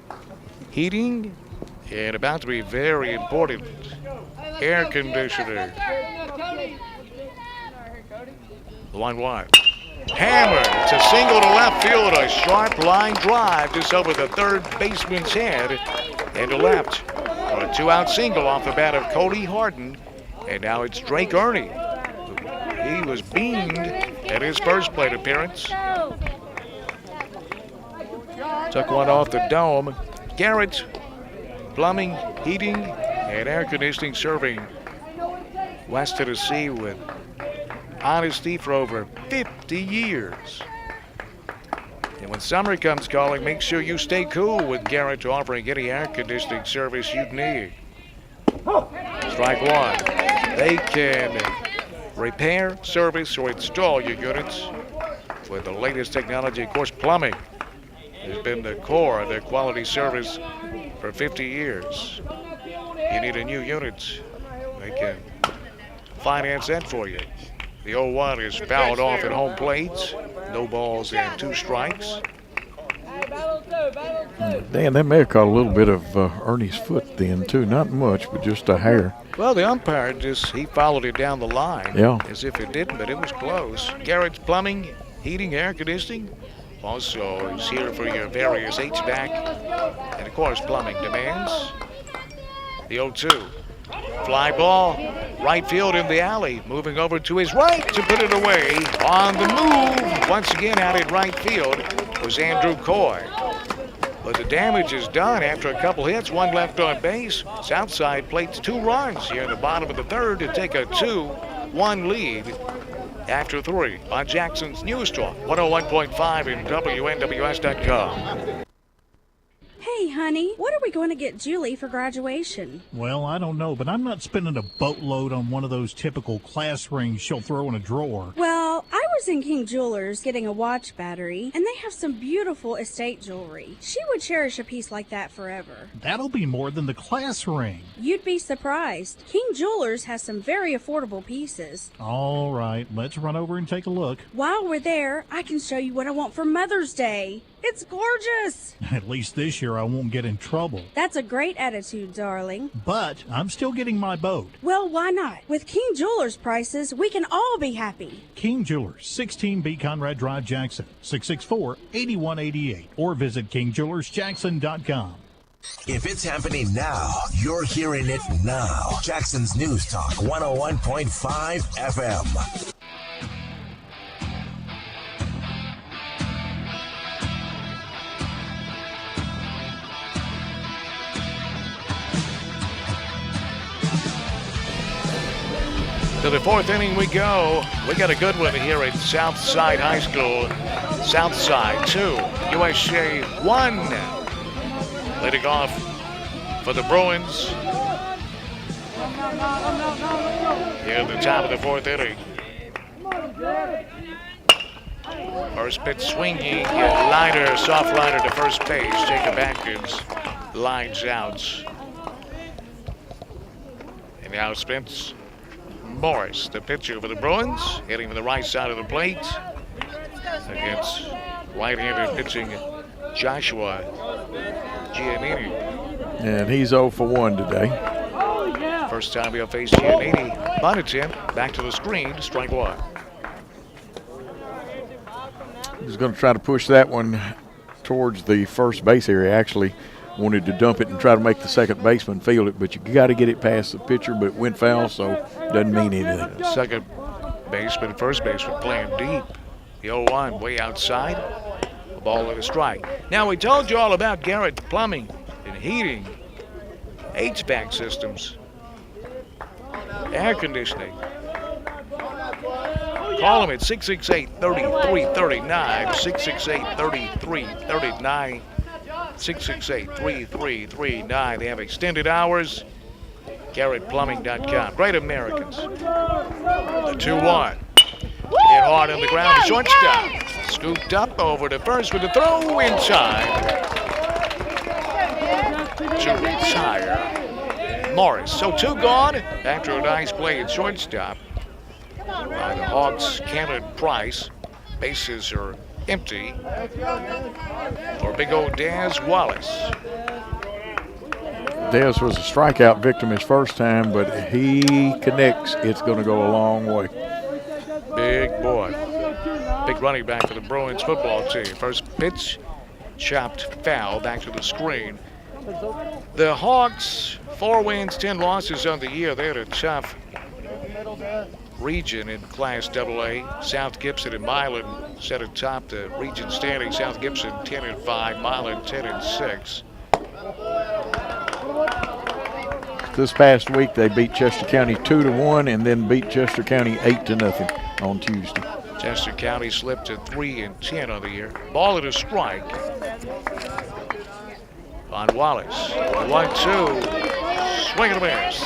Heating, and about to be very important, air conditioner. 1-1. Hammer. It's a single to left field. A sharp line drive just over the third baseman's head and to left. For a 2-out single off the bat of Cody Harden. And now it's Drake Ernie. He was beamed at his first plate appearance. Took one off the dome. Garrett, Plumbing, Heating, and Air Conditioning serving West Tennessee with honesty for over 50 years. And when summer comes calling, make sure you stay cool with Garrett offering any air conditioning service you need. Strike one. They can repair, service, or install your units with the latest technology. Of course, plumbing has been the core of their quality service for 50 years. You need a new unit, they can finance that for you. The 0-1 is fouled off at home plate. No balls and 2 strikes. Dan, that may have caught a little bit of Ernie's foot then, too. Not much, but just a hair. Well, the umpire he followed it down the line as if it didn't, but it was close. Garrett's Plumbing, Heating, Air Conditioning. Also, is here for your various HVAC and, of course, plumbing demands. The 0-2. Fly ball, right field in the alley. Moving over to his right to put it away. On the move, once again out in right field, was Andrew Coy. But the damage is done after a couple hits, 1 left on base. Southside plates 2 runs here in the bottom of the third to take a 2-1 lead after 3 on Jackson's News Talk 101.5 and WNWS.com. Hey, honey, what are we going to get Julie for graduation? Well, I don't know, but I'm not spending a boatload on one of those typical class rings she'll throw in a drawer. Well, I was in King Jewelers getting a watch battery, and they have some beautiful estate jewelry. She would cherish a piece like that forever. That'll be more than the class ring. You'd be surprised. King Jewelers has some very affordable pieces. All right, let's run over and take a look. While we're there, I can show you what I want for Mother's Day. It's gorgeous. At least this year I won't get in trouble. That's a great attitude, darling. But I'm still getting my boat. Well, why not? With King Jewelers prices, we can all be happy. King Jewelers, 16B Conrad Drive, Jackson, 664-8188. Or visit KingJewelersJackson.com. If it's happening now, you're hearing it now. Jackson's News Talk 101.5 FM. To the 4th inning we go. We got a good one here at Southside High School. Southside 2, USJ 1. Leading off for the Bruins. Here at the top of the 4th inning. First pitch swinging, liner, soft liner to first base. Jacob Atkins lines out. And now Spence Morris, the pitcher for the Bruins, hitting from the right side of the plate against right-handed pitching Joshua Giannini. And he's 0 for 1 today. First time he'll face Giannini. Bunt attempt, back to the screen, strike 1. He's going to try to push that one towards the first base area. Actually wanted to dump it and try to make the second baseman field it, but you got to get it past the pitcher, but it went foul, so doesn't mean anything. Second baseman, first baseman playing deep. The 0-1 way outside. A ball and a strike. Now, we told you all about Garrett Plumbing and Heating, HVAC systems, air conditioning. Call them at 668-3339, 668-3339, 668-3339. They have extended hours. GarrettPlumbing.com. Great Americans. The 2-1. Hit hard on the ground to shortstop. Scooped up over to first with a throw inside. To retire. Morris. So 2 gone after a nice play at shortstop by the Hawks. Cannon Price. Bases are empty for big old Daz Wallace. Dez was a strikeout victim his first time, but he connects. It's going to go a long way. Big boy. Big running back for the Bruins football team. First pitch, chopped foul, back to the screen. The Hawks, 4 wins, 10 losses on the year. They had a tough region in Class AA. South Gibson and Milan set atop the region standing. South Gibson 10-5, Milan 10-6. This past week they beat Chester County 2-1 and then beat Chester County 8-0 on Tuesday. Chester County slipped to 3-10 on the year. Ball at a strike on Wallace. 1-2, swing and a miss.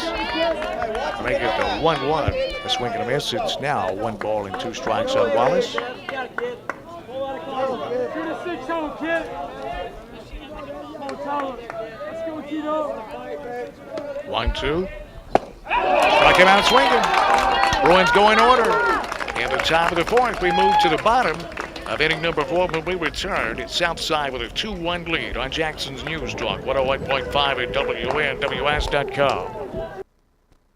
Make it the 1-1. A swing and a miss. It's now 1 ball and 2 strikes on Wallace. 1-2. Strike him out swinging. Bruins go in order. In the top of the 4th, we move to the bottom of inning number 4 when we return. It's Southside with a 2-1 lead on Jackson's News Talk 101.5 at WNWS.com.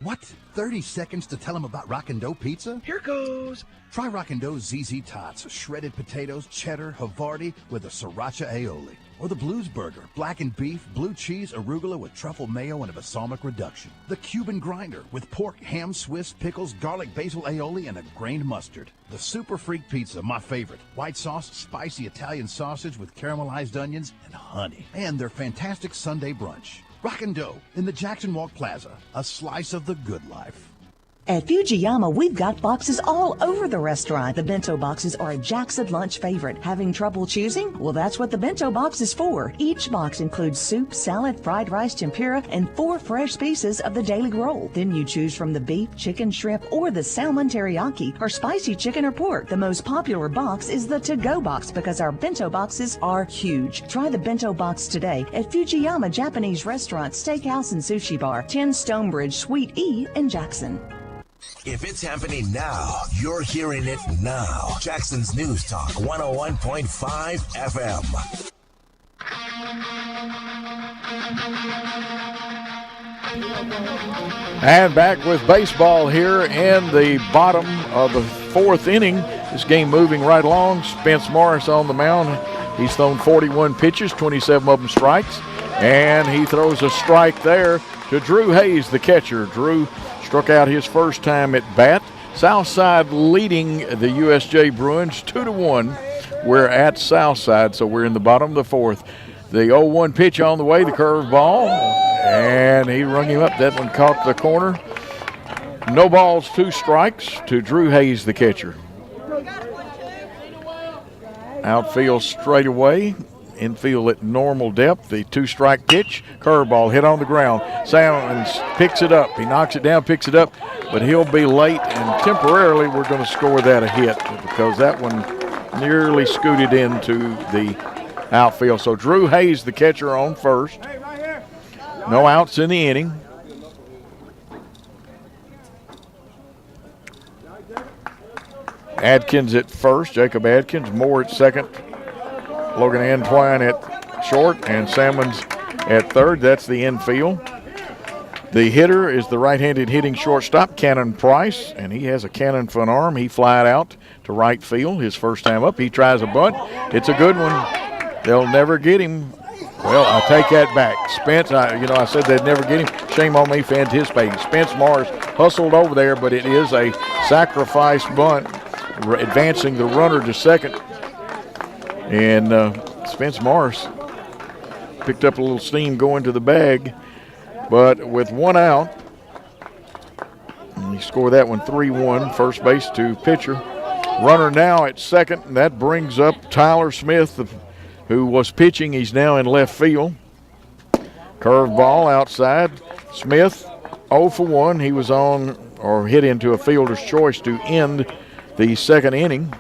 What? 30 seconds to tell them about Rockin' Dough Pizza? Here goes. Try Rockin' Dough's ZZ Tots, shredded potatoes, cheddar, Havarti with a sriracha aioli. Or the Blues Burger, blackened beef, blue cheese, arugula with truffle mayo and a balsamic reduction. The Cuban Grinder with pork, ham, Swiss, pickles, garlic, basil aioli, and a grained mustard. The Super Freak Pizza, my favorite. White sauce, spicy Italian sausage with caramelized onions and honey. And their fantastic Sunday brunch. Rockin' Dough in the Jackson Walk Plaza, a slice of the good life. At Fujiyama, we've got boxes all over the restaurant. The bento boxes are a Jackson lunch favorite. Having trouble choosing? Well, that's what the bento box is for. Each box includes soup, salad, fried rice, tempura, and 4 fresh pieces of the daily roll. Then you choose from the beef, chicken, shrimp, or the salmon teriyaki, or spicy chicken or pork. The most popular box is the to-go box because our bento boxes are huge. Try the bento box today at Fujiyama Japanese Restaurant, Steakhouse, and Sushi Bar, 10 Stonebridge, Suite E in Jackson. If it's happening now, you're hearing it now. Jackson's News Talk 101.5 FM. And back with baseball here in the bottom of the 4th inning. This game moving right along. Spence Morris on the mound. He's thrown 41 pitches, 27 of them strikes. And he throws a strike there to Drew Hayes, the catcher. Drew struck out his first time at bat. Southside leading the USJ Bruins 2-1. We're at Southside, so we're in the bottom of the 4th. The 0-1 pitch on the way, the curveball, and he rung him up. That one caught the corner. No balls, 2 strikes to Drew Hayes, the catcher. Outfield straight away. Infield at normal depth. The 2-strike pitch. Curveball hit on the ground. Salmons picks it up. He knocks it down, picks it up, but he'll be late, and temporarily we're going to score that a hit because that one nearly scooted into the outfield. So Drew Hayes, the catcher, on first. No outs in the inning. Adkins at first, Jacob Adkins. Moore at second. Logan Antwine at short, and Salmons at third. That's the infield. The hitter is the right-handed hitting shortstop, Cannon Price, and he has a cannon for an arm. He flied out to right field his first time up. He tries a bunt. It's a good one. They'll never get him. Well, I take that back. Spence, I said they'd never get him. Shame on me for anticipating. Spence Morris hustled over there, but it is a sacrifice bunt, advancing the runner to second. And Spence Morris picked up a little steam going to the bag, but with 1 out, and he scored that one 3-1, first base to pitcher. Runner now at second, and that brings up Tyler Smith, who was pitching. He's now in left field. Curveball outside. Smith 0 for 1. He was on or hit into a fielder's choice to end the 2nd inning.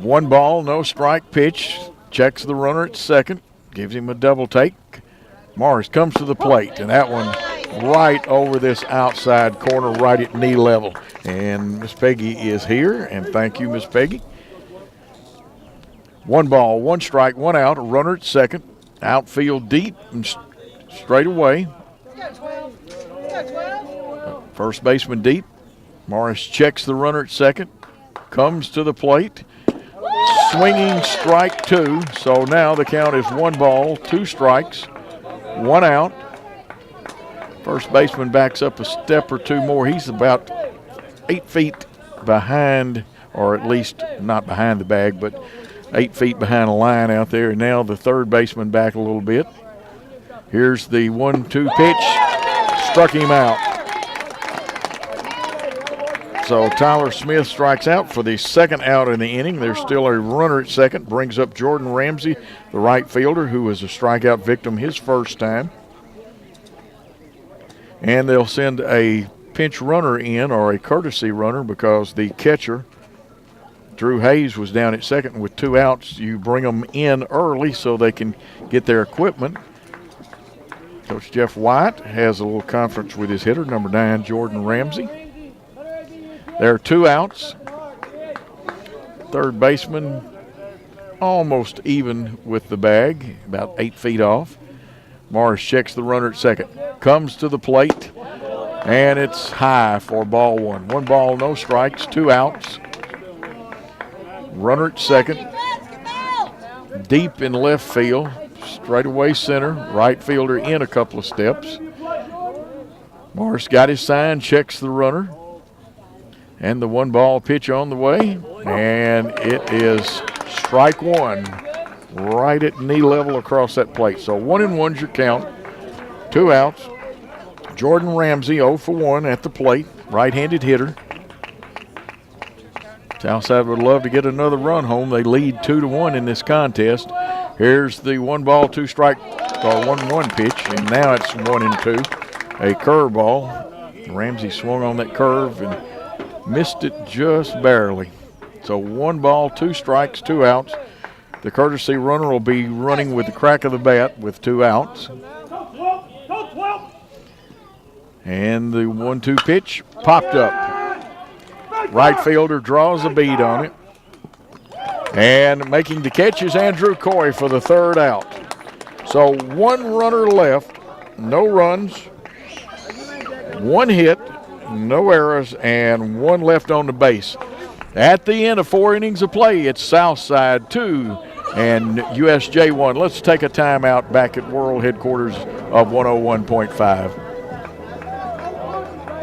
1 ball, no strike pitch. Checks the runner at second. Gives him a double take. Morris comes to the plate, and that one right over this outside corner, right at knee level. And Miss Peggy is here, and thank you, Miss Peggy. 1 ball, 1 strike, 1 out. A runner at second. Outfield deep and straight away. First baseman deep. Morris checks the runner at second. Comes to the plate. Swinging strike 2. So now the count is 1 ball, 2 strikes, 1 out. First baseman backs up a step or 2 more. He's about 8 feet behind, or at least not behind the bag, but 8 feet behind the line out there. And now the third baseman back a little bit. Here's the 1-2 pitch. Struck him out. So Tyler Smith strikes out for the 2nd out in the inning. There's still a runner at second. Brings up Jordan Ramsey, the right fielder, who was a strikeout victim his first time. And they'll send a pinch runner in, or a courtesy runner, because the catcher, Drew Hayes, was down at second with 2 outs. You bring them in early so they can get their equipment. Coach Jeff White has a little conference with his hitter, number 9, Jordan Ramsey. There are 2 outs. Third baseman almost even with the bag, about 8 feet off. Morris checks the runner at second. Comes to the plate, and it's high for ball 1. 1 ball, no strikes, 2 outs. Runner at second. Deep in left field. Straightaway center. Right fielder in a couple of steps. Morris got his sign, checks the runner. And the 1 ball pitch on the way. And it is strike 1. Right at knee level across that plate. So 1-1's your count. 2 outs. Jordan Ramsey 0 for 1 at the plate, right-handed hitter. Southside would love to get another run home. They lead 2-1 in this contest. Here's the 1-ball, 2-strike, or 1-1 pitch, and now it's 1-2. A curveball. Ramsey swung on that curve and missed it just barely. So 1 ball, 2 strikes, 2 outs. The courtesy runner will be running with the crack of the bat with 2 outs. And the 1-2 pitch popped up. Right fielder draws a bead on it. And making the catch is Andrew Coy for the 3rd out. So 1 runner left, no runs, 1 hit, no errors, and 1 left on the base. At the end of 4 innings of play, it's Southside 2 and USJ 1. Let's take a timeout back at World Headquarters of 101.5.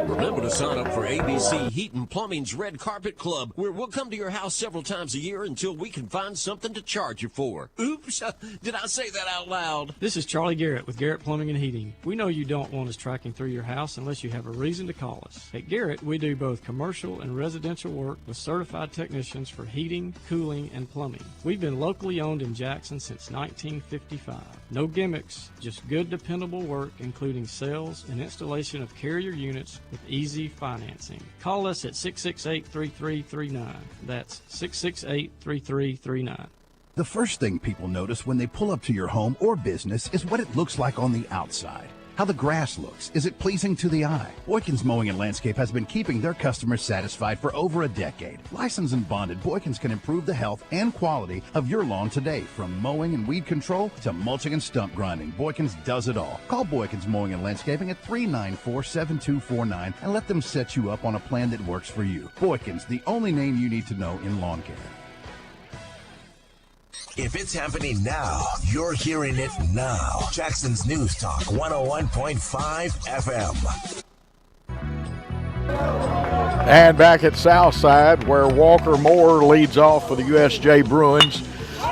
Remember to sign up for ABC Heat and Plumbing's Red Carpet Club, where we'll come to your house several times a year until we can find something to charge you for. Oops, did I say that out loud? This is Charlie Garrett with Garrett Plumbing and Heating. We know you don't want us tracking through your house unless you have a reason to call us. At Garrett, we do both commercial and residential work with certified technicians for heating, cooling, and plumbing. We've been locally owned in Jackson since 1955. No gimmicks, just good dependable work, including sales and installation of carrier units with easy financing. Call us at 668-3339. That's 668-3339. The first thing people notice when they pull up to your home or business is what it looks like on the outside. How the grass looks. Is it pleasing to the eye? Boykins Mowing and Landscape has been keeping their customers satisfied for over a decade. Licensed and bonded, Boykins can improve the health and quality of your lawn today. From mowing and weed control to mulching and stump grinding, Boykins does it all. Call Boykins Mowing and Landscaping at 394-7249 and let them set you up on a plan that works for you. Boykins, the only name you need to know in lawn care. If it's happening now, you're hearing it now. Jackson's News Talk 101.5 FM. And back at Southside, where Walker Moore leads off for the USJ Bruins.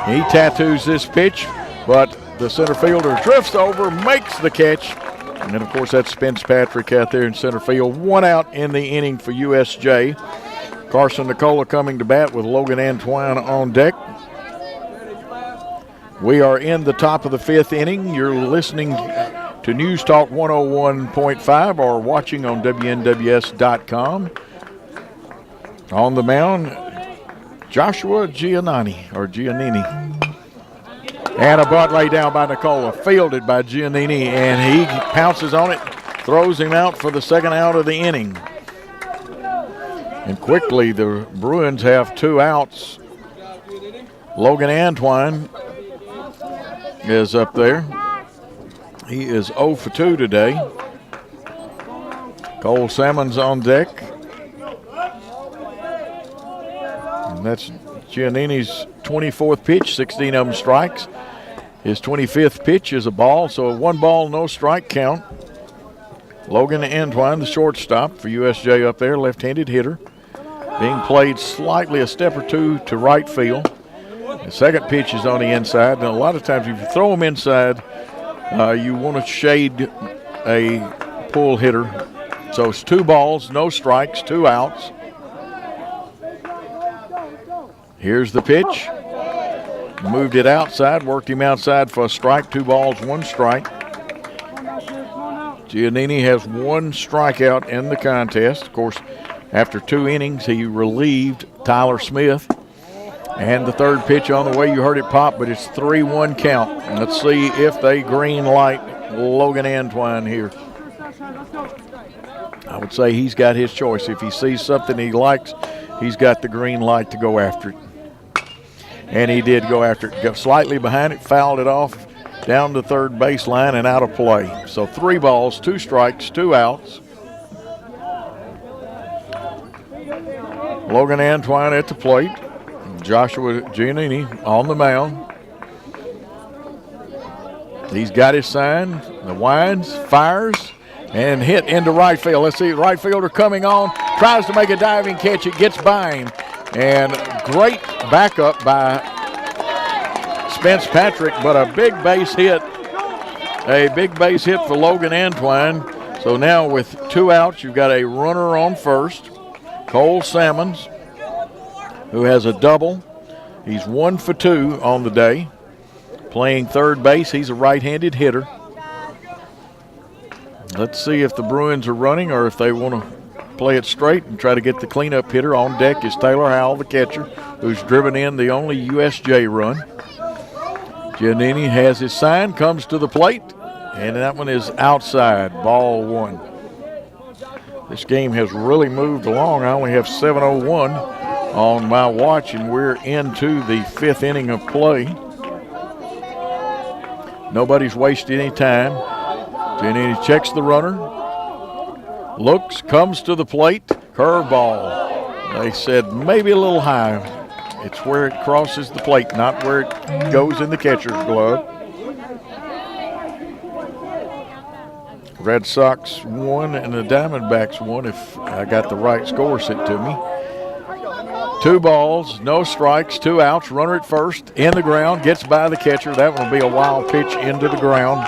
He tattoos this pitch, but the center fielder drifts over, makes the catch. And then, of course, that's Spence Patrick out there in center field. 1 out in the inning for USJ. Carson Nicola coming to bat with Logan Antoine on deck. We are in the top of the 5th inning. You're listening to News Talk 101.5 or watching on WNWS.com. On the mound, Joshua Giannini. And a bunt laid down by Nicola, fielded by Giannini, and he pounces on it, throws him out for the 2nd out of the inning. And quickly, the Bruins have 2 outs. Logan Antoine is up there. He is 0 for 2 today. Cole Salmon's on deck. And that's Giannini's 24th pitch, 16 of them strikes. His 25th pitch is a ball, so a 1 ball, no strike count. Logan Antoine, the shortstop for USJ up there, left-handed hitter, being played slightly a step or 2 to right field. The second pitch is on the inside, and a lot of times if you throw them inside, you want to shade a pull hitter. So it's 2 balls, no strikes, 2 outs. Here's the pitch. Moved it outside, worked him outside for a strike, 2 balls, 1 strike. Giannini has 1 strikeout in the contest. Of course, after 2 innings, he relieved Tyler Smith. And the 3rd pitch on the way, you heard it pop, but it's 3-1 count. And let's see if they green light Logan Antoine here. I would say he's got his choice. If he sees something he likes, he's got the green light to go after it. And he did go after it. Got slightly behind it, fouled it off down the 3rd baseline and out of play. So 3 balls, 2 strikes, 2 outs. Logan Antoine at the plate. Joshua Giannini on the mound. He's got his sign, the winds, fires, and hit into right field. Let's see, right fielder coming on, tries to make a diving catch. It gets by him. And great backup by Spence Patrick, but a big base hit A big base hit for Logan Antwine. So now with 2 outs, you've got a runner on first. Cole Salmons, who has a double. He's 1 for 2 on the day. Playing third base, he's a right-handed hitter. Let's see if the Bruins are running or if they want to play it straight and try to get the cleanup hitter. On deck is Taylor Howell, the catcher, who's driven in the only USJ run. Giannini has his sign, comes to the plate, and that one is outside, ball 1. This game has really moved along. I only have 7:01 on my watch, and we're into the 5th inning of play. Nobody's wasted any time. Giannini checks the runner, looks, comes to the plate, curveball. They said maybe a little high. It's where it crosses the plate, not where it goes in the catcher's glove. Red Sox won and the Diamondbacks won, if I got the right score sent to me. 2 balls, no strikes, 2 outs, runner at first, in the ground, gets by the catcher. That one will be a wild pitch into the ground.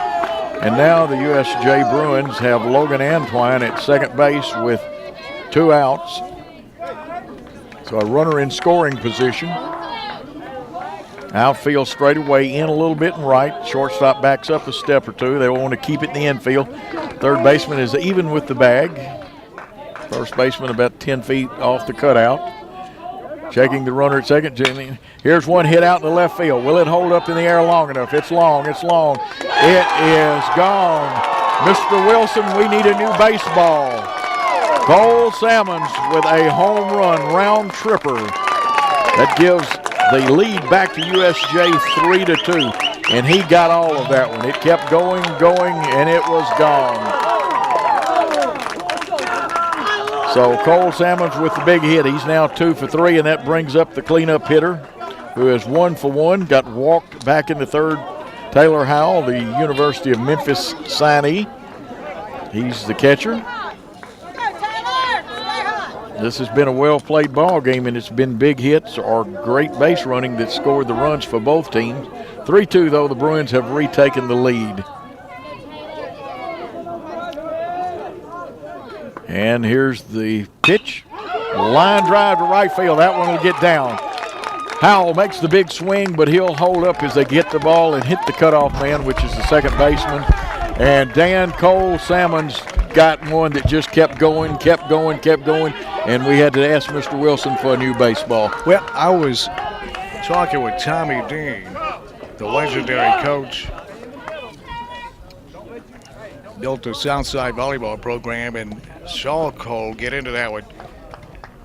And now the USJ Bruins have Logan Antwine at second base with 2 outs. So a runner in scoring position. Outfield straightaway in a little bit and right. Shortstop backs up a step or 2. They want to keep it in the infield. Third baseman is even with the bag. First baseman about 10 feet off the cutout. Checking the runner at second. Here's one hit out in the left field. Will it hold up in the air long enough? It's long. It's long. It is gone. Mr. Wilson, we need a new baseball. Cole Salmons with a home run round tripper. That gives the lead back to USJ 3-2. And he got all of that one. It kept going, and it was gone. So Cole Salmons with the big hit. He's now 2 for 3, and that brings up the cleanup hitter, who is 1 for 1. Got walked back in the third. Taylor Howell, the University of Memphis signee. He's the catcher. This has been a well-played ball game, and it's been big hits or great base running that scored the runs for both teams. 3-2, though, the Bruins have retaken the lead. And here's the pitch. Line drive to right field. That one will get down. Howell makes the big swing, but he'll hold up as they get the ball and hit the cutoff man, which is the second baseman. And Dan Cole Salmons got one that just kept going, and we had to ask Mr. Wilson for a new baseball. Well, I was talking with Tommy Dean, the legendary coach. Built the Southside volleyball program and saw Cole get into that one.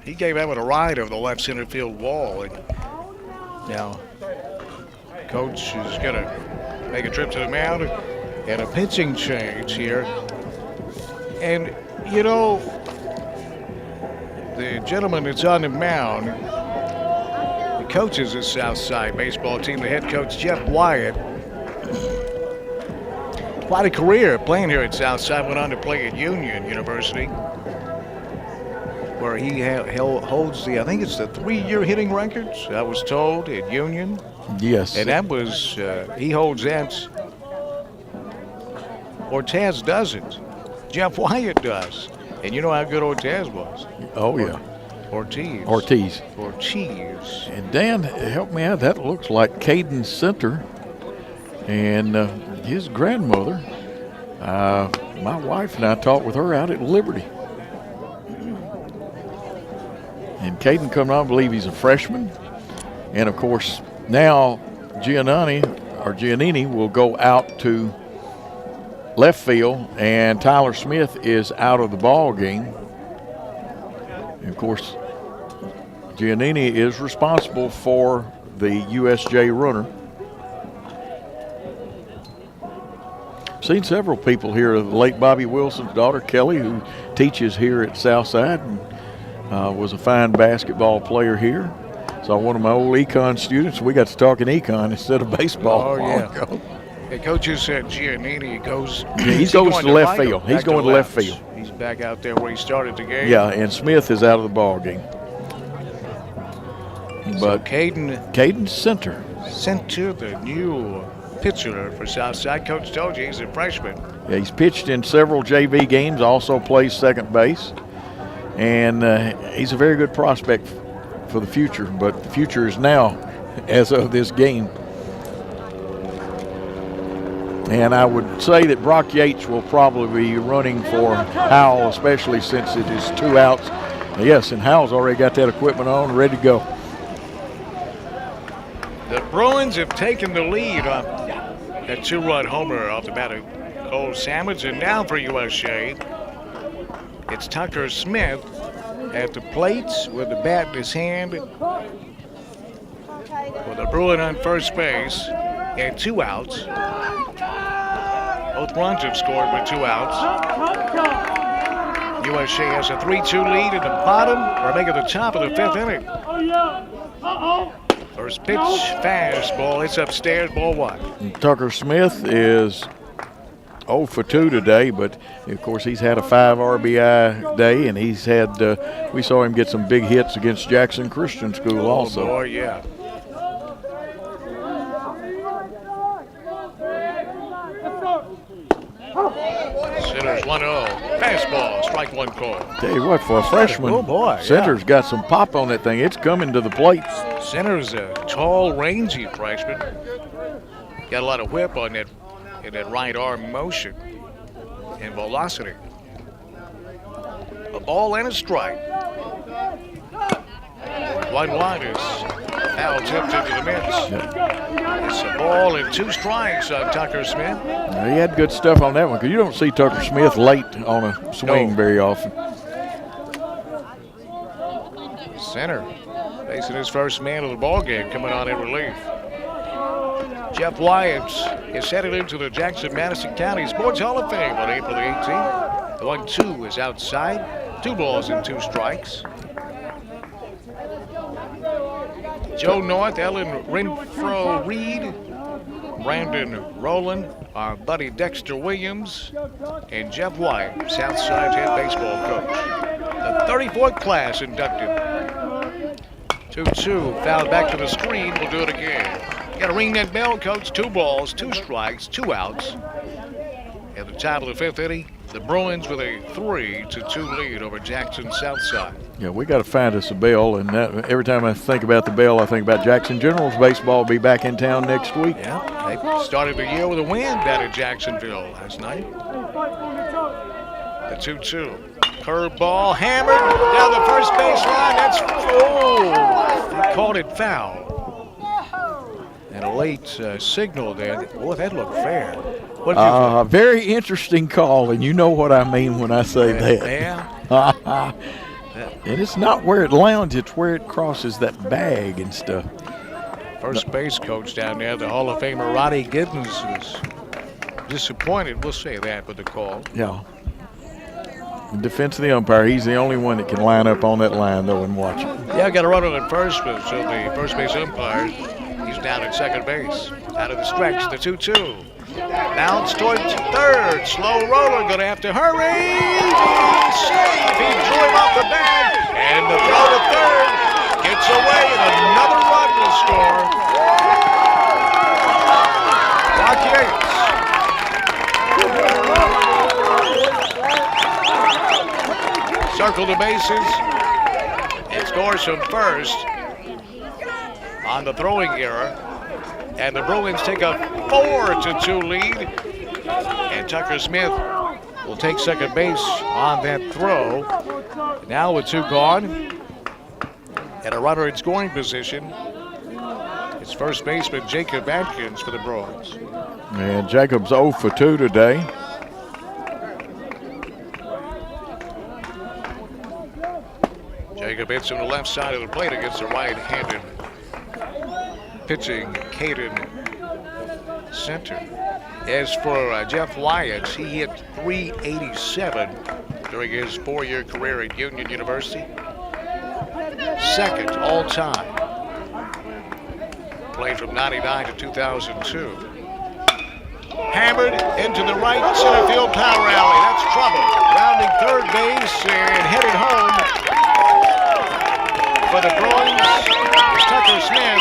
He gave that one a ride over the left center field wall. And now, Coach is going to make a trip to the mound and a pitching change here. And, you know, the gentleman that's on the mound, the coach is the Southside baseball team, the head coach, Jeff Wyatt. Quite a career playing here at Southside. Went on to play at Union University, where he holds the, I think it's the 3-year hitting records, I was told, at Union. Yes. And that was, he holds that. Ortez doesn't. Jeff Wyatt does. And you know how good Ortez was. Oh, yeah. Ortiz. And Dan, help me out. That looks like Caden Center. And his grandmother, my wife and I talked with her out at Liberty. And Caden coming on, I believe he's a freshman. And, of course, now Giannini will go out to left field, and Tyler Smith is out of the ball game. And, of course, Giannini is responsible for the USJ runner. Seen several people here. The late Bobby Wilson's daughter, Kelly, who teaches here at Southside and was a fine basketball player here. Saw one of my old econ students. We got to talking econ instead of baseball. Oh, yeah. The coaches said Giannini goes. Yeah, he goes to left field. He's going to left field. He's back out there where he started the game. Yeah, and Smith is out of the ball game. But Caden Center. Center, the new pitcher for Southside. Coach told you he's a freshman. Yeah, he's pitched in several JV games, also plays second base. And he's a very good prospect for the future, but the future is now as of this game. And I would say that Brock Yates will probably be running for Howell, especially since it is 2 outs. Yes, and Howell's already got that equipment on, ready to go. The Bruins have taken the lead on that 2-run homer off the bat of Cole Salmons. And now for USJ, it's Tucker Smith at the plate with the bat in his hand. With a Bruin on first base and 2 outs. Both runs have scored with 2 outs. USJ has a 3-2 lead in the bottom. We're making the top of the 5th inning. First pitch, fastball. It's upstairs, ball 1. Tucker Smith is 0 for 2 today, but of course he's had a 5 RBI day, and he's had, we saw him get some big hits against Jackson Christian School also. Oh, boy, yeah. Center's 1-0. Fastball, strike 1 call. Tell you what, for a freshman, oh boy, Center's got some pop on that thing. It's coming to the plate. Center's a tall, rangy freshman. Got a lot of whip on that in that right arm motion and velocity. A ball and a strike. 1-1 is foul tipped into the midst. It's a ball and 2 strikes on Tucker Smith. Now, he had good stuff on that one, because you don't see Tucker Smith late on a swing very often. Center facing his first man of the ball game, coming on in relief. Jeff Wyatt is headed into the Jackson-Madison County Sports Hall of Fame on April the 18th. The 1-2 is outside. 2 balls and 2 strikes. Joe North, Ellen Renfro Reed, Brandon Rowland, our buddy Dexter Williams, and Jeff White, Southside head baseball coach. The 34th class inducted. 2-2, fouled back to the screen. We'll do it again. Got to ring that bell, coach. 2 balls, 2 strikes, 2 outs. At the top of the 5th inning, the Bruins with a 3-2 lead over Jackson Southside. Yeah, we got to find us a bell, and that, every time I think about the bell, I think about Jackson Generals baseball. Will be back in town next week. Yeah, they started the year with a win down in Jacksonville last night. The 2-2. Curveball hammered down the first baseline. That's they called it foul. And a late signal there. Boy, that looked fair. What did you think? Very interesting call, and you know what I mean when I say that. Yeah. And it's not where it lands, it's where it crosses that bag and stuff. First base coach down there, the Hall of Famer Roddy Giddens, is disappointed, we'll say that, with the call. Yeah. In defense of the umpire, he's the only one that can line up on that line, though, and watch it. Yeah, got a runner at first, but so the first base umpire, he's down at second base. Out of the stretch, the 2-2. Bounce towards third. Slow roller, going to have to hurry. Save. He drew him off the bag. And the throw to third gets away, and another run to score. Brock Yates. Circle the bases and scores from first on the throwing error. And the Bruins take a 4-2 lead. And Tucker Smith will take second base on that throw. Now with 2 gone and a runner in scoring position, it's first baseman Jacob Atkins for the Bruins. And Jacob's 0 for 2 today. Jacob hits him to the left side of the plate against the right-handed pitching Caden Center. As for Jeff Wyatt, he hit .387 during his 4-year career at Union University. Second all time. Played from 99 to 2002. Hammered into the right center field power alley. That's trouble. Rounding third base and headed home for the Bruins is Tucker Smith.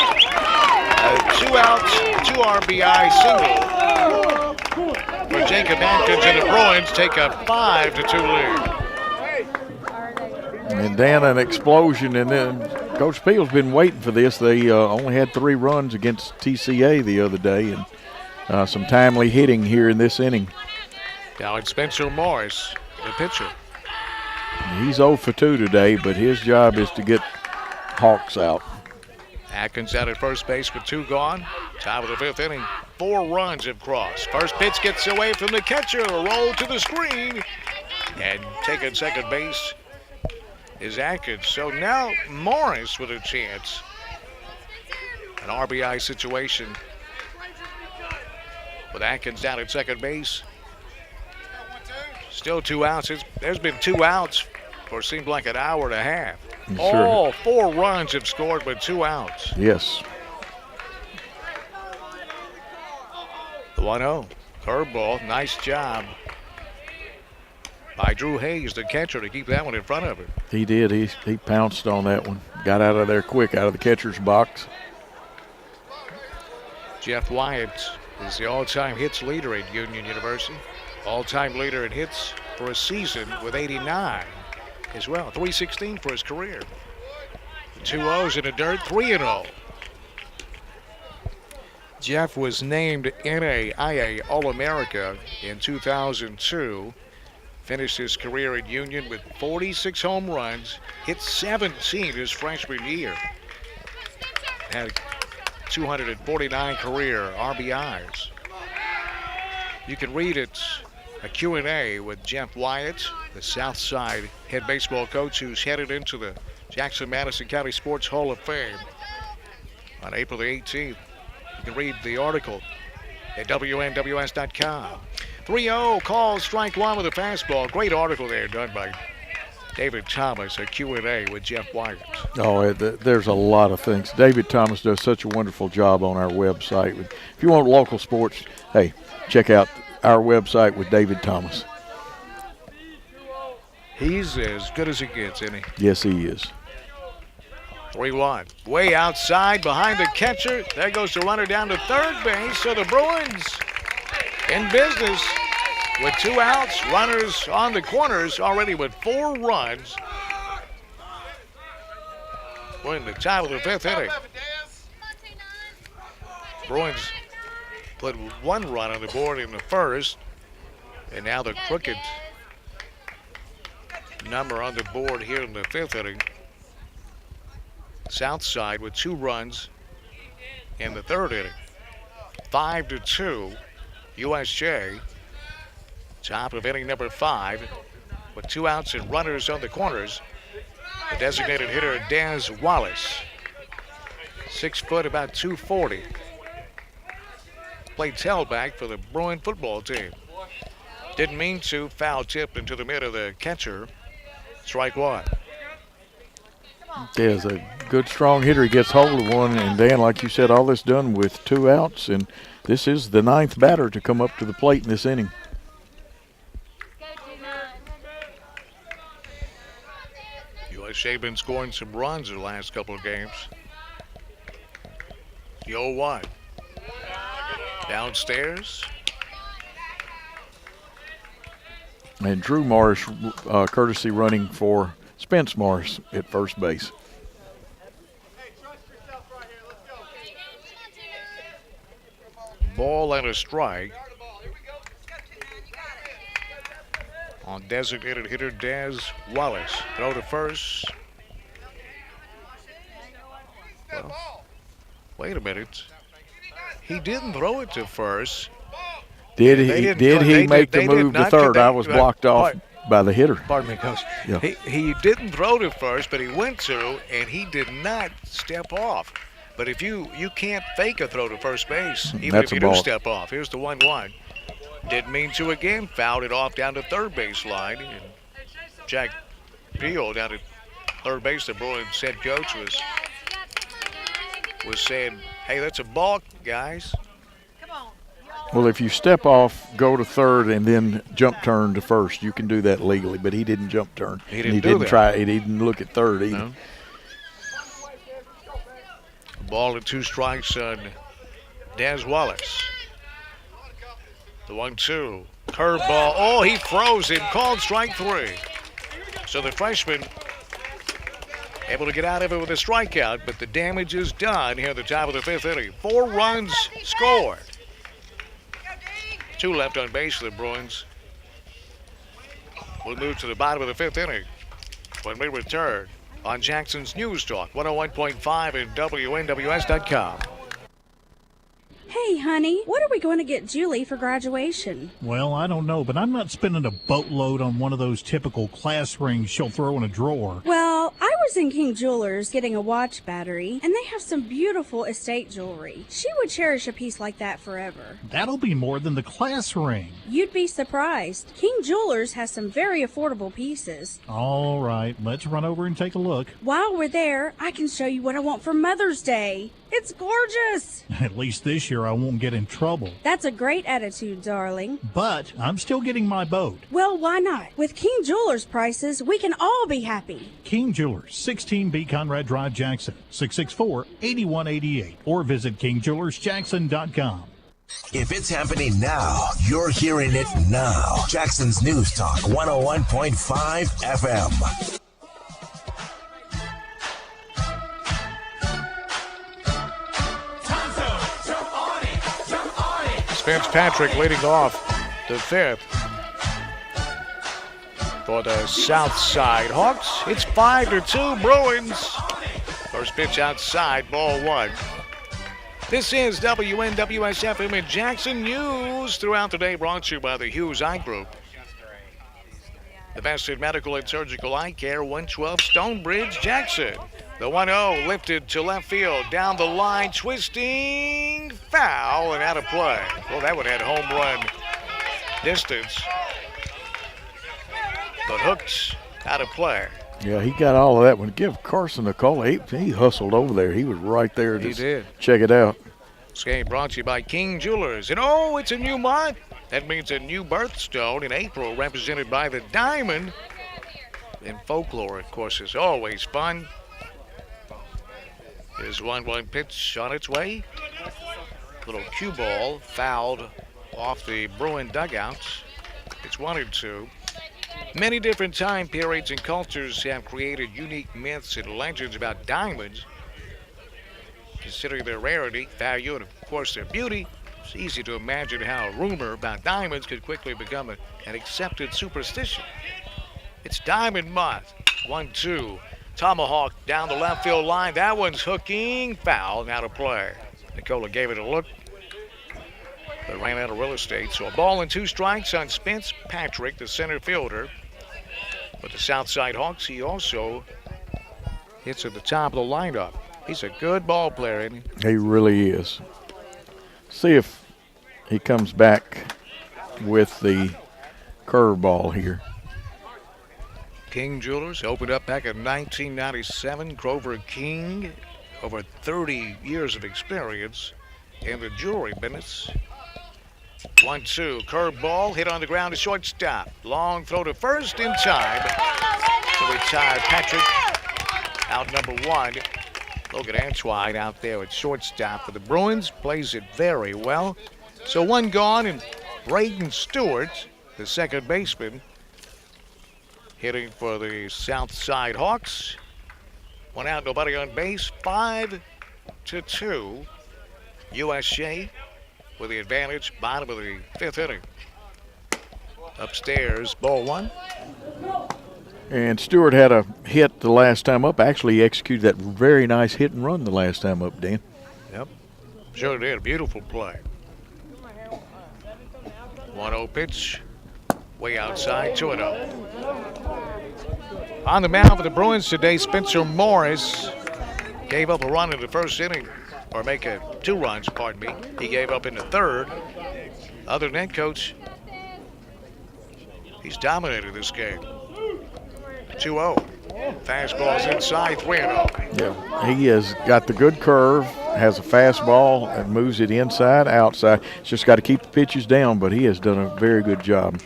2 outs, 2 RBI single for Jacob Atkins, and the Bruins take a 5-2 lead. And then an explosion, and then Coach Peel's been waiting for this. They only had 3 runs against TCA the other day, and some timely hitting here in this inning. Now it's Spencer Morris, the pitcher. He's 0 for 2 today, but his job is to get Hawks out. Atkins out at first base with 2 gone. Top of the 5th inning. 4 runs have crossed. First pitch gets away from the catcher. A roll to the screen. And taking second base is Atkins. So now Morris with a chance. An RBI situation with Atkins down at second base. Still 2 outs. There's been 2 outs for seemed like an hour and a half. Sure. All 4 runs have scored with 2 outs. Yes. The 1-0. Curveball. Nice job by Drew Hayes, the catcher, to keep that one in front of him. He did. He pounced on that one. Got out of there quick, out of the catcher's box. Jeff Wyatt is the all-time hits leader at Union University. All-time leader in hits for a season with 89 as well. 316 for his career. 2 O's in the dirt, 3-0. Jeff was named NAIA All-America in 2002. Finished his career at Union with 46 home runs, hit 17 his freshman year. Had 249 career RBIs. You can read it, a Q&A with Jeff Wyatt, the Southside head baseball coach who's headed into the Jackson-Madison County Sports Hall of Fame on April the 18th. You can read the article at WNWS.com. 3-0, call strike 1 with a fastball. Great article there done by David Thomas, a Q&A with Jeff Wyatt. Oh, there's a lot of things. David Thomas does such a wonderful job on our website. If you want local sports, hey, check out our website with David Thomas. He's as good as it gets, isn't he? Yes, he is. 3-1. Way outside behind the catcher. There goes the runner down to third base. So the Bruins in business with 2 outs. Runners on the corners already with 4 runs. We're in the top of the 5th inning. Bruins put 1 run on the board in the first. And now the crooked number on the board here in the 5th inning. Southside with 2 runs in the 3rd inning. 5-2, USJ. Top of inning number 5 with 2 outs and runners on the corners. The designated hitter, Daz Wallace. 6 foot, about 240. Played tailback for the Bruin football team. Didn't mean to, foul tip into the mid of the catcher. Strike 1. Yeah, a good strong hitter. He gets hold of one, and Dan, like you said, all this done with 2 outs, and this is the 9th batter to come up to the plate in this inning. USJ been scoring some runs in the last couple of games. The 0-1. Downstairs. And Drew Morris, courtesy running for Spence Morris at first base. Ball and a strike on designated hitter Daz Wallace. Throw to first. Well, wait a minute. He didn't throw it to first. Did he make the move to third? I was blocked off by the hitter. Pardon me, Coach. Yeah. He didn't throw to first, but he went to, and he did not step off. But if you can't fake a throw to first base, even That's if you a ball. do step off. Here's the 1-1. Didn't mean to again. Fouled it off down to third base line. And Jack Peel down at third base, the Bruins head coach was saying, hey, that's a balk, guys. Well, if you step off, go to third, and then jump turn to first, you can do that legally. But he didn't jump turn. He didn't do that. Try. He didn't look at third either. No. Ball and 2 strikes on Des Wallace. The 1-2. Curveball. Oh, he froze it. Called strike 3. So the freshman able to get out of it with a strikeout, but the damage is done here at the top of the 5th inning. 4 runs scored. 2 left on base for the Bruins. We'll move to the bottom of the 5th inning when we return on Jackson's News Talk 101.5 and WNWS.com. Hey, honey, what are we going to get Julie for graduation? Well, I don't know, but I'm not spending a boatload on one of those typical class rings she'll throw in a drawer. Well, I was in King Jewelers getting a watch battery, and they have some beautiful estate jewelry. She would cherish a piece like that forever. That'll be more than the class ring. You'd be surprised. King Jewelers has some very affordable pieces. All right, let's run over and take a look. While we're there, I can show you what I want for Mother's Day. It's gorgeous. At least this year I won't get in trouble. That's a great attitude, darling. But I'm still getting my boat. Well, why not? With King Jewelers prices, we can all be happy. King Jewelers, 16B Conrad Drive, Jackson, 664-8188. Or visit KingJewelersJackson.com. If it's happening now, you're hearing it now. Jackson's News Talk 101.5 FM. Fitzpatrick leading off the 5th for the South Side Hawks. It's 5-2 Bruins. First pitch outside, ball 1. This is WNWS FM in Jackson. News throughout the day brought to you by the Hughes Eye Group. The best in medical and surgical eye care, 112 Stonebridge, Jackson. The 1-0 lifted to left field, down the line, twisting, foul, and out of play. Well, that one had home run distance, but hooked out of play. Yeah, he got all of that one. Give Carson a call. He hustled over there. He was right there to He did. check it out. This game brought to you by King Jewelers. And oh, it's a new month. That means a new birthstone in April, represented by the diamond. And folklore, of course, is always fun. Here's 1-1 pitch on its way. Little cue ball fouled off the Bruin dugouts. It's 1-2. Many different time periods and cultures have created unique myths and legends about diamonds. Considering their rarity, value, and of course their beauty, it's easy to imagine how a rumor about diamonds could quickly become an accepted superstition. It's Diamond Month. 1-2. Tomahawk down the left field line. That one's hooking, foul, and out of play. Nicola gave it a look, but ran out of real estate. So a ball and 2 strikes on Spence Patrick, the center fielder. But the Southside Hawks, he also hits at the top of the lineup. He's a good ball player, isn't he? He really is. See if he comes back with the curveball here. King Jewelers opened up back in 1997. Grover King, over 30 years of experience in the jewelry business. 1-2, curveball, hit on the ground to shortstop. Long throw to first in time to retire Patrick. Out number 1. Logan Antwine out there at shortstop for the Bruins. Plays it very well. So 1 gone, and Braden Stewart, the second baseman, hitting for the Southside Hawks. 1 out, nobody on base. 5-2. USJ with the advantage, bottom of the 5th inning. Upstairs, ball 1. And Stewart had a hit the last time up. Actually, he executed that very nice hit and run the last time up, Dan. Yep, sure did. Beautiful play. 1-0 pitch, way outside, 2-0. On the mound for the Bruins today, Spencer Morris gave up a run in the first inning, or make 2 runs, pardon me. He gave up in the 3rd. Other than that, Coach, he's dominated this game. 2-0. Fastball's inside, 3-0. Yeah, he has got the good curve, has a fastball, and moves it inside, outside. It's just got to keep the pitches down, but he has done a very good job.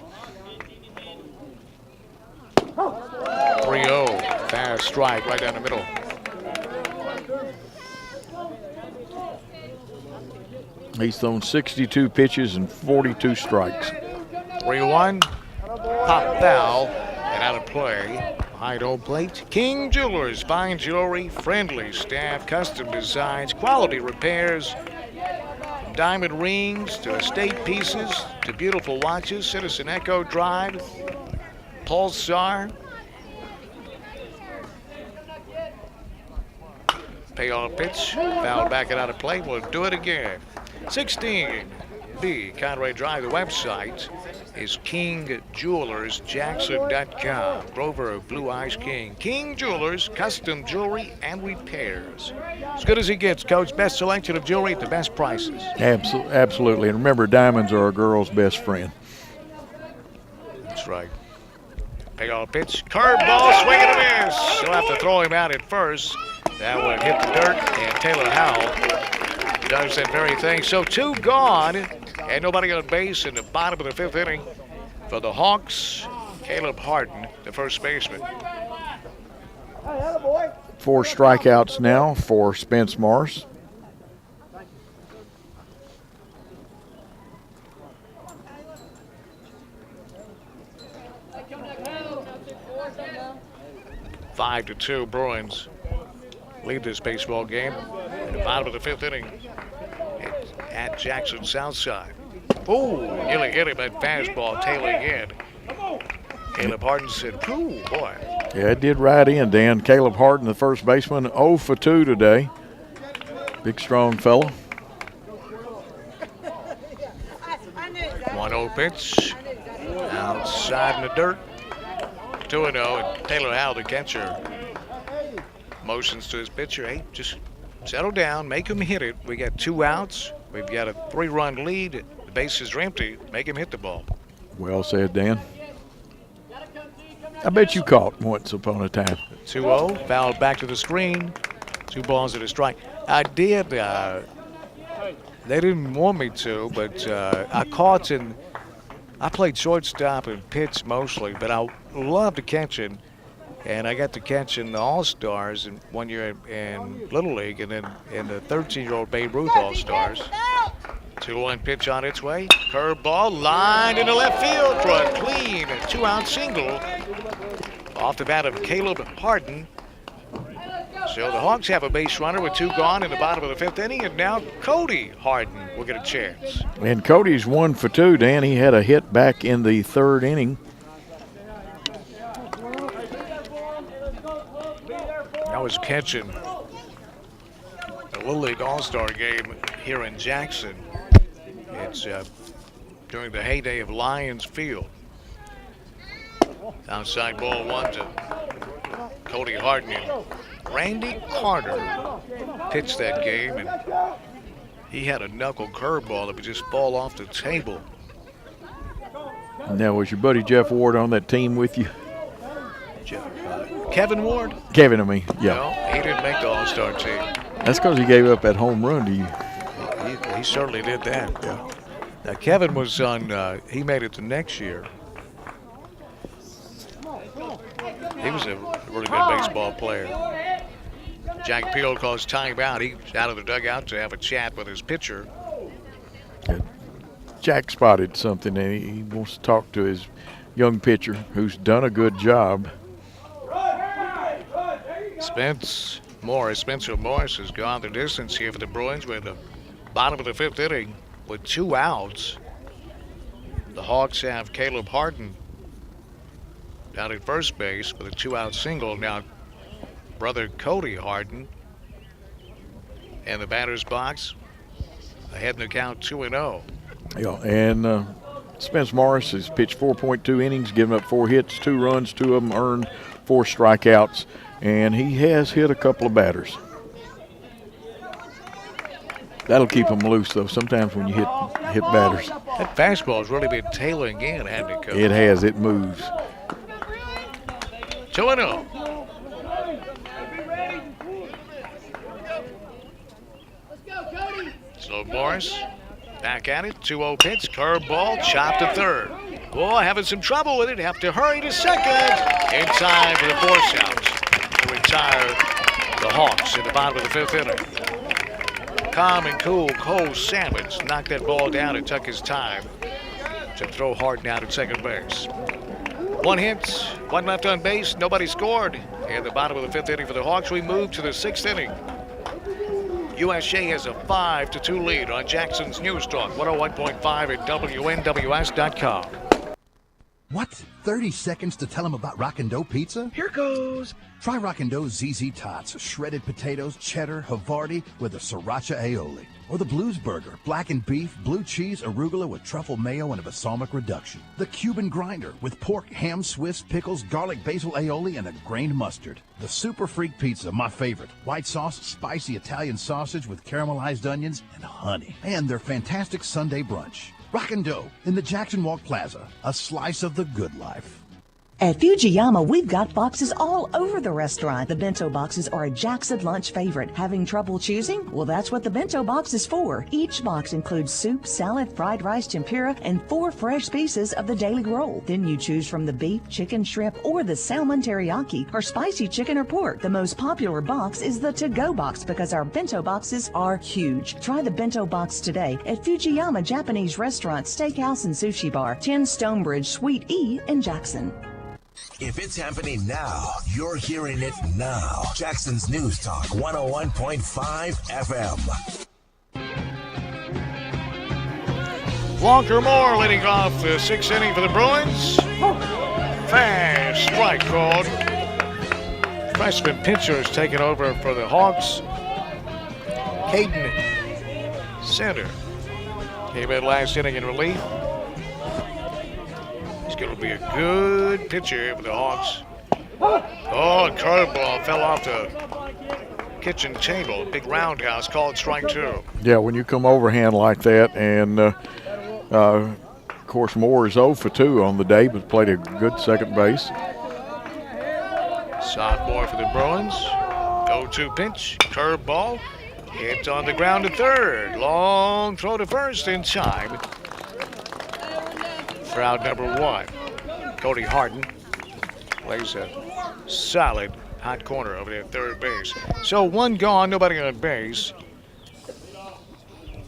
3-0. Fast strike right down the middle. He's thrown 62 pitches and 42 strikes. 3-1. Pop foul and out of play. Behind home plate, King Jewelers. Fine jewelry, friendly staff, custom designs, quality repairs. From diamond rings to estate pieces to beautiful watches. Citizen Echo Drive, Pulsar. Payoff pitch, foul back and out of play. We'll do it again. 16B Conway Drive. The website is KingJewelersJackson.com. Grover of Blue Eyes King. King Jewelers, custom jewelry and repairs. As good as he gets, Coach. Best selection of jewelry at the best prices. Absolutely. And remember, diamonds are a girl's best friend. That's right. Payoff pitch, curveball, swing and a miss. You'll have to throw him out at first. That one hit the dirt, and Taylor Howell does that very thing. So 2 gone, and nobody on base in the bottom of the 5th inning for the Hawks. Caleb Harden, the first baseman. 4 strikeouts now for Spence Morris. Five to 2 Bruins lead this baseball game in the bottom of the 5th inning at Jackson Southside. Oh, nearly hit him at fastball, tailing in. Caleb Harden said, "Ooh, boy." Yeah, it did right in, Dan. Caleb Harden, the first baseman, 0 for 2 today. Big, strong fellow. 1-0 pitch. Outside in the dirt. 2-0, and Taylor Howell, the catcher, motions to his pitcher, hey, just settle down, make him hit it. We got 2 outs. We've got a 3-run lead. The bases are empty. Make him hit the ball. Well said, Dan. I bet you caught once upon a time. 2-0, fouled back to the screen. 2 balls and a strike. I did. They didn't want me to, but I caught and I played shortstop and pitch mostly, but I loved catching. And I got to catch in the All-Stars in 1 year in Little League, and then in the 13-year-old Babe Ruth All-Stars. 2-1 pitch on its way. Curveball lined into left field for a clean 2-out single off the bat of Caleb Harden. So the Hawks have a base runner with 2 gone in the bottom of the 5th inning, and now Cody Harden will get a chance. And Cody's 1 for 2, Dan. He had a hit back in the 3rd inning. I was catching the Little League All-Star game here in Jackson. It's during the heyday of Lions Field. Outside ball 1 to Cody Harden. Randy Carter pitched that game, and he had a knuckle curveball that would just fall off the table. Now, was your buddy Jeff Ward on that team with you? Kevin Ward? Kevin, I mean, yeah. No, he didn't make the All-Star team. That's because he gave up that home run to you. He certainly did that. Yeah. Now, Kevin was on, he made it the next year. He was a really good baseball player. Jack Peel calls timeout. He's out of the dugout to have a chat with his pitcher. Jack spotted something, and he wants to talk to his young pitcher who's done a good job. Spencer Morris has gone the distance here for the Bruins. We're in the bottom of the 5th inning with 2 outs. The Hawks have Caleb Harden down at first base with a 2-out single. Now, brother Cody Harden in the batter's box, ahead in the count 2-0. Yeah, and Spence Morris has pitched 4.2 innings, given up 4 hits, 2 runs, 2 of them earned, 4 strikeouts, and he has hit a couple of batters. That'll keep him loose, though, sometimes when you hit batters. That fastball's really been tailing in, hasn't it, Coach? It has. It moves. 2-0. So Morris back at it. 2-0 pitch. Curveball. Chopped to third. Boy, having some trouble with it. Have to hurry to second. In time for the force out to retire the Hawks in the bottom of the 5th inning. calm and cool Cole Salmons knocked that ball down and took his time to throw hard down at second base. 1 hit, 1 left on base, nobody scored. In the bottom of the 5th inning for the Hawks, we move to the 6th inning. USJ has a 5-2 lead on Jackson's News Talk 101.5 at WNWS.com. What? 30 seconds to tell them about Rockin' Dough Pizza? Here goes. Try Rockin' Dough's ZZ Tots, shredded potatoes, cheddar, Havarti with a sriracha aioli. Or the Blues Burger, blackened beef, blue cheese, arugula with truffle mayo and a balsamic reduction. The Cuban Grinder with pork, ham, Swiss, pickles, garlic, basil aioli, and a grained mustard. The Super Freak Pizza, my favorite. White sauce, spicy Italian sausage with caramelized onions and honey. And their fantastic Sunday brunch. Rockin' Dough in the Jackson Walk Plaza, a slice of the good life. At Fujiyama, we've got boxes all over the restaurant. The bento boxes are a Jackson lunch favorite. Having trouble choosing? Well, that's what the bento box is for. Each box includes soup, salad, fried rice, tempura, and 4 fresh pieces of the daily roll. Then you choose from the beef, chicken, shrimp, or the salmon teriyaki, or spicy chicken or pork. The most popular box is the to-go box because our bento boxes are huge. Try the bento box today at Fujiyama Japanese Restaurant, Steakhouse, and Sushi Bar, 10 Stonebridge, Suite E in Jackson. If it's happening now, you're hearing it now. Jackson's News Talk 101.5 FM. Walker Moore leading off the 6th inning for the Bruins. Fast strike called. Freshman pitcher is taking over for the Hawks. Caden Center came in last inning in relief. He's going to be a good pitcher for the Hawks. Oh, a curveball fell off the kitchen table. Big roundhouse called strike 2. Yeah, when you come overhand like that, and of course Moore is 0 for 2 on the day, but played a good second base. Sophomore for the Bruins. 0-2 pitch, curveball. Hit on the ground to third. Long throw to first in time. For out number 1, Cody Harden plays a solid hot corner over there at third base. So 1 gone, nobody on base.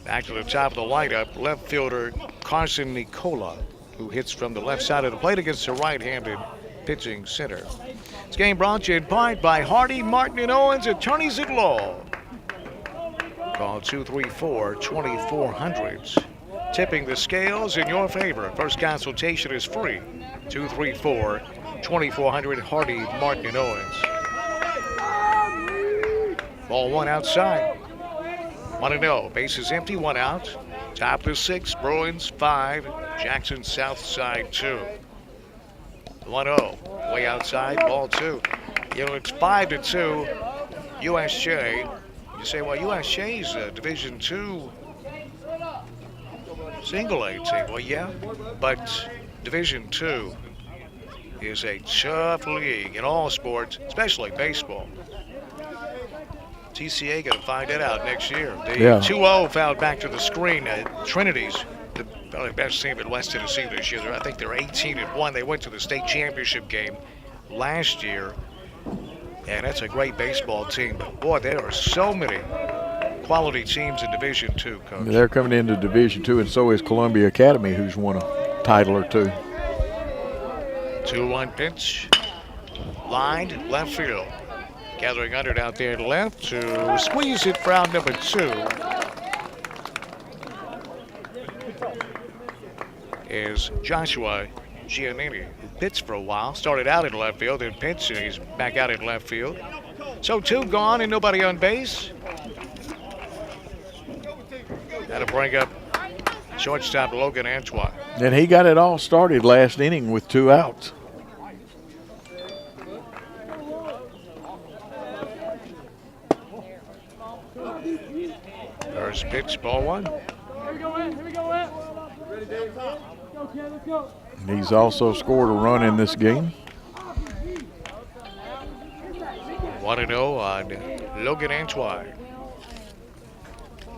Back to the top of the lineup, left fielder Carson Nicola, who hits from the left side of the plate against the right-handed pitching center. This game brought to you in part by Hardy, Martin, and Owens, attorneys at law. Call 234-2400. Tipping the scales in your favor. First consultation is free. 234-2400, Hardy, Martin, and Owens. Ball 1 outside. 1-0. Base is empty, 1 out. Top of the 6, Bruins 5, Jackson South Side 2. 1-0. Way outside, ball 2. You know, it's 5-2. USJ. You say, well, USJ is a Division II single A team. Well, yeah, but Division II is a tough league in all sports, especially baseball. TCA going to find that out next year. The 2-0 fouled back to the screen. Trinity's probably the best team in West Tennessee this year. I think they're 18-1. They went to the state championship game last year, and that's a great baseball team. But boy, there are so many quality teams in Division II, Coach. They're coming into Division II, and so is Columbia Academy, who's won a title or 2. 2-1 pitch. Lined left field. Gathering under it out there to left to squeeze it for out number 2. Is Joshua Giannini, who pitched for a while. Started out in left field, then pitched, and he's back out in left field. So 2 gone and nobody on base. That'll bring up shortstop Logan Antoine. And he got it all started last inning with 2 outs. First pitch, ball 1. He's also scored a run in this game. 1-0 on Logan Antoine.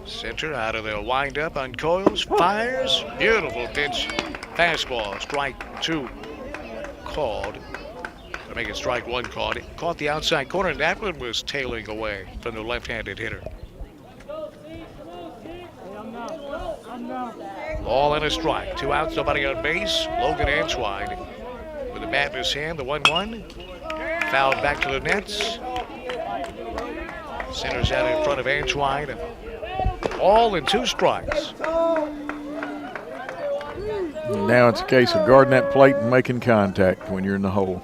Center out of the windup, uncoils, fires. Beautiful pitch. Fastball, strike 2 called. To make it strike 1 called. It caught the outside corner, and that one was tailing away from the left-handed hitter. Ball and a strike. 2 outs, nobody on base. Logan Antoine with the bat in his hand, the 1-1. Fouled back to the nets. Centers out in front of Antoine. All in 2 strikes. Now it's a case of guarding that plate and making contact when you're in the hole.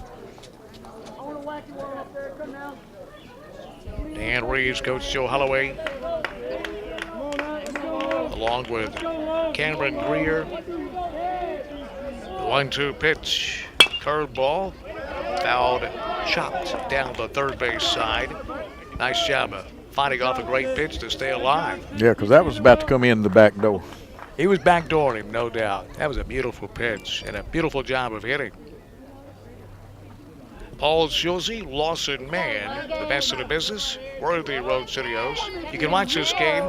Dan Reaves, Coach Joe Holloway, along with Cameron Greer. The 1-2 pitch, curveball, fouled, chopped down the third base side. Nice job of fighting off a great pitch to stay alive. Yeah, because that was about to come in the back door. He was backdooring him, no doubt. That was a beautiful pitch and a beautiful job of hitting. Paul Schulze, Lawson Man, the best in the business, Worthy Road Studios. You can watch this game,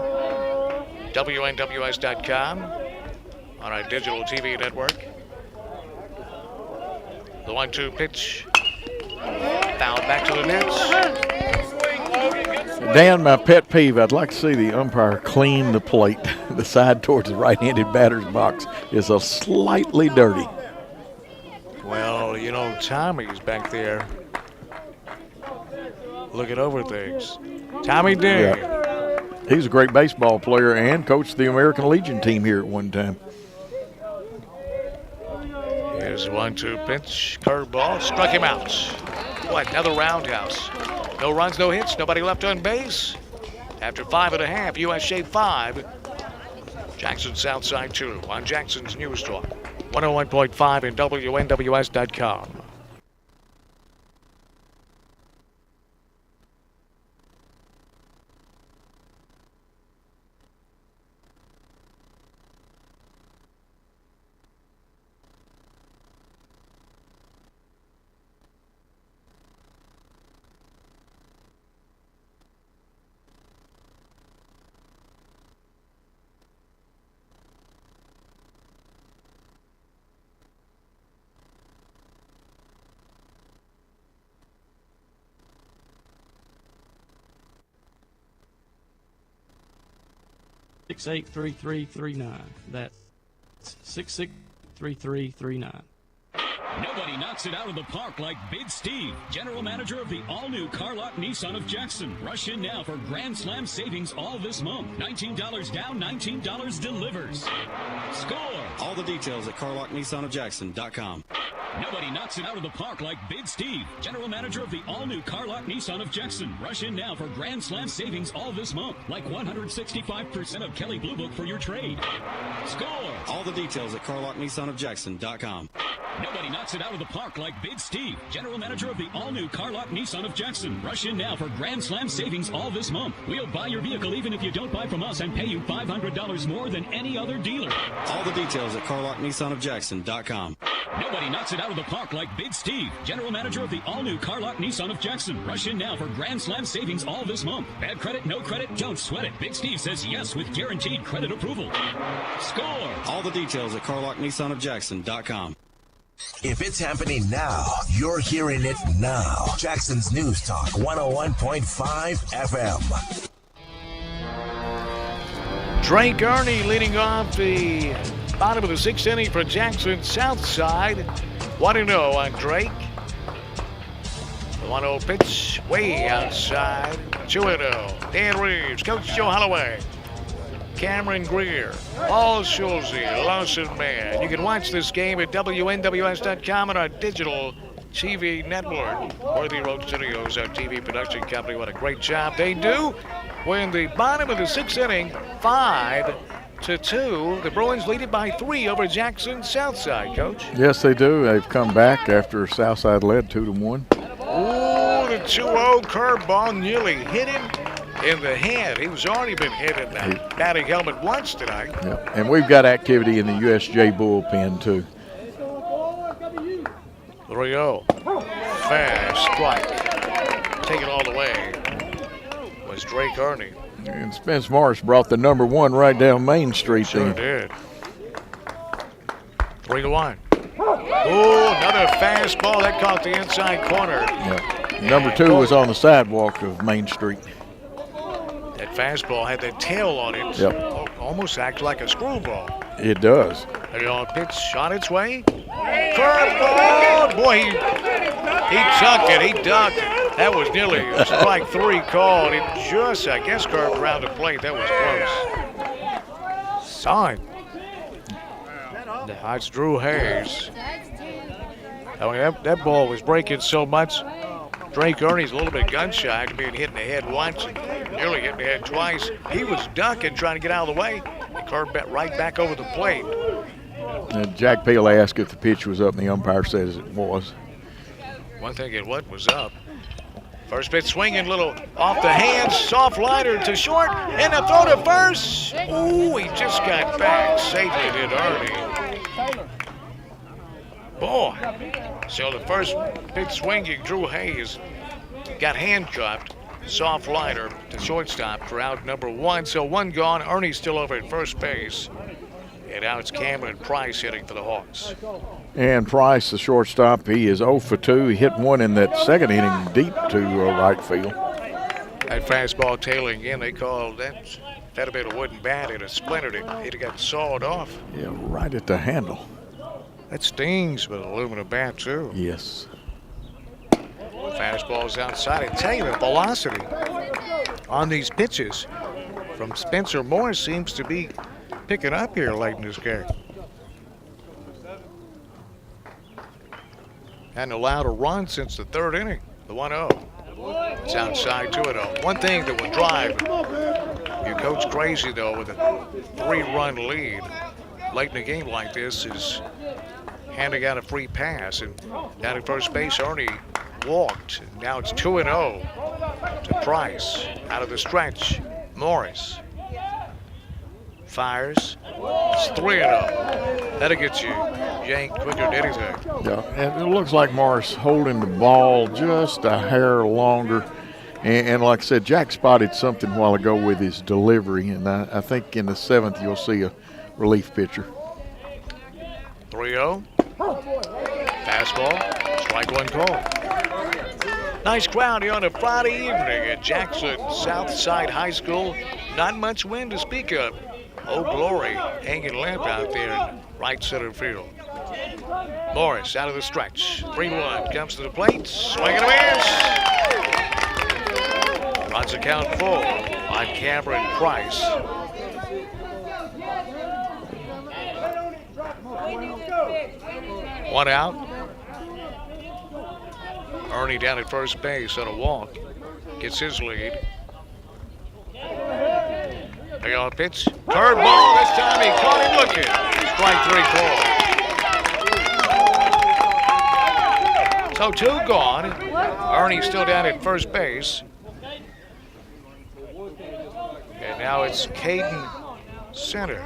WNWS.com, on our digital TV network. The 1-2 pitch, fouled back to the nets. Dan, my pet peeve, I'd like to see the umpire clean the plate. The side towards the right-handed batter's box is a slightly dirty. Well, you know, Tommy's back there looking over things. Tommy Day. Yeah. He's a great baseball player and coached the American Legion team here at one time. Here's the 1-2 pitch, curveball, struck him out. What, another roundhouse. No runs, no hits, nobody left on base. After 5.5, USJ 5, Jackson Southside 2 on Jackson's News Talk. 101.5 and WNWS.com. $6-8-3-3-3-9. That's 663339. Nobody knocks it out of the park like Big Steve, general manager of the all-new Carlock Nissan of Jackson. Rush in now for Grand Slam savings all this month. $19 down, $19 delivers. Score! All the details at CarlockNissanofJackson.com. Nobody knocks it out of the park like Big Steve, general manager of the all-new Carlock Nissan of Jackson. Rush in now for Grand Slam savings all this month, like 165% of Kelly Blue Book for your trade. Score! All the details at CarlockNissanofJackson.com. Nobody knocks it out of the park like Big Steve, general manager of the all-new Carlock Nissan of Jackson. Rush in now for Grand Slam savings all this month. We'll buy your vehicle even if you don't buy from us and pay you $500 more than any other dealer. All the details at CarlockNissanofJackson.com. Nobody knocks it out of the park like Big Steve, general manager of the all-new Carlock Nissan of Jackson. Rush in now for Grand Slam savings all this month. Bad credit, no credit, don't sweat it. Big Steve says yes with guaranteed credit approval. Score! All the details at CarlockNissanofJackson.com. If it's happening now, you're hearing it now. Jackson's News Talk 101.5 FM. Drake Ernie leading off the bottom of the 6th inning for Jackson Southside. 1-0 on Drake. The 1-0 pitch way outside. 2-0. Dan Reaves, Coach Joe Holloway, Cameron Greer, Paul Schulze, Lawson Man. You can watch this game at WNWS.com and our digital TV network. Worthy Road Studios, our TV production company. What a great job they do. We're in the bottom of the 6th inning, 5-2. The Bruins lead it by 3 over Jackson Southside, Coach. Yes, they do. They've come back after Southside led 2-1. Oh, the 2-0 curveball nearly hit him in the head. He's already been hit in that batting helmet once tonight. Yep. And we've got activity in the USJ bullpen, too. 3-0. Fast strike. Take it all the way was Drake Ernie. And Spence Morris brought the number 1 right down Main Street. Sure did. 3-1. Oh, another fastball. That caught the inside corner. Yep. Number 2 was on the sidewalk of Main Street. That fastball had that tail on it. Yep. Almost acted like a screwball. It does. The pitch shot its way. Curveball. Boy, he tucked it. He ducked it. That was nearly a strike 3 call. It just, I guess, curved around the plate. That was close. Sign. That's Drew Hayes. I mean, that ball was breaking so much. Drake Ernie's a little bit gun shy to being hit in the head once, nearly hit in the head twice. He was ducking, trying to get out of the way. It curved right back over the plate. And Jack Peel asked if the pitch was up, and the umpire says it was. One thing it was up. First pitch swinging, little off the hands, soft liner to short, and a throw to first. Ooh, he just got back. Safely did Ernie. Boy. So the first pitch swinging, Drew Hayes got handcuffed. Soft liner to shortstop for out number 1. So 1 gone. Ernie's still over at first base. And now it's Cameron Price hitting for the Hawks. And Price, the shortstop, he is 0 for 2. He hit one in that second inning deep to right field. That fastball tailing in, they called that. That had been a wooden bat. It had splintered it. It got sawed off. Yeah, right at the handle. That stings with an aluminum bat, too. Yes. Fastball's outside. I tell you, the velocity on these pitches from Spencer Morris seems to be picking up here late in this game. Hadn't allowed a run since the 3rd inning, the 1-0. It's outside 2-0. One thing that will drive your coach crazy, though, with a 3-run lead late in a game like this is handing out a free pass. And down at first base, Ernie walked. Now it's 2-0 to Price. Out of the stretch, Morris fires. It's 3-0. That'll get you yanked quicker than anything. Yeah, and it looks like Morris holding the ball just a hair longer. And like I said, Jack spotted something a while ago with his delivery, and I think in the 7th you'll see a relief pitcher. 3-0. Fastball, strike 1 call. Nice crowd here on a Friday evening at Jackson Southside High School. Not much wind to speak of. Oh, glory, hanging limp out there in right center field. Morris out of the stretch. 3-1 comes to the plate. Swing and a miss. Runs the count full on Cameron Price. One out. Ernie down at first base on a walk. Gets his lead. Big on pitch. Curveball. This time he caught him looking. Strike 3 call. So 2 gone. Ernie's still down at first base. And now it's Caden Center,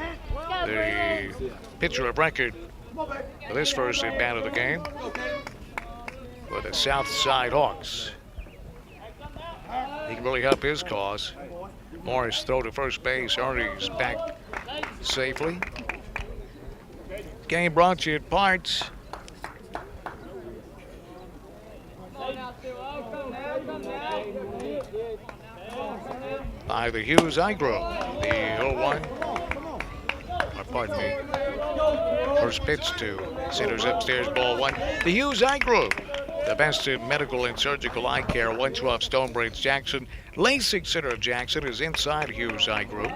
the pitcher of record for this first at bat of the game for the Southside Hawks. He can really help his cause. Morris throw to first base. Ernie's back safely. Game brought to you in parts by the Hughes Eye Group. The 0-1. Pardon me. First pitch to centers upstairs, ball 1. The Hughes Eye Group. The best in medical and surgical eye care, 112 Stonebridge, Jackson. LASIK Center of Jackson is inside Hughes Eye Group.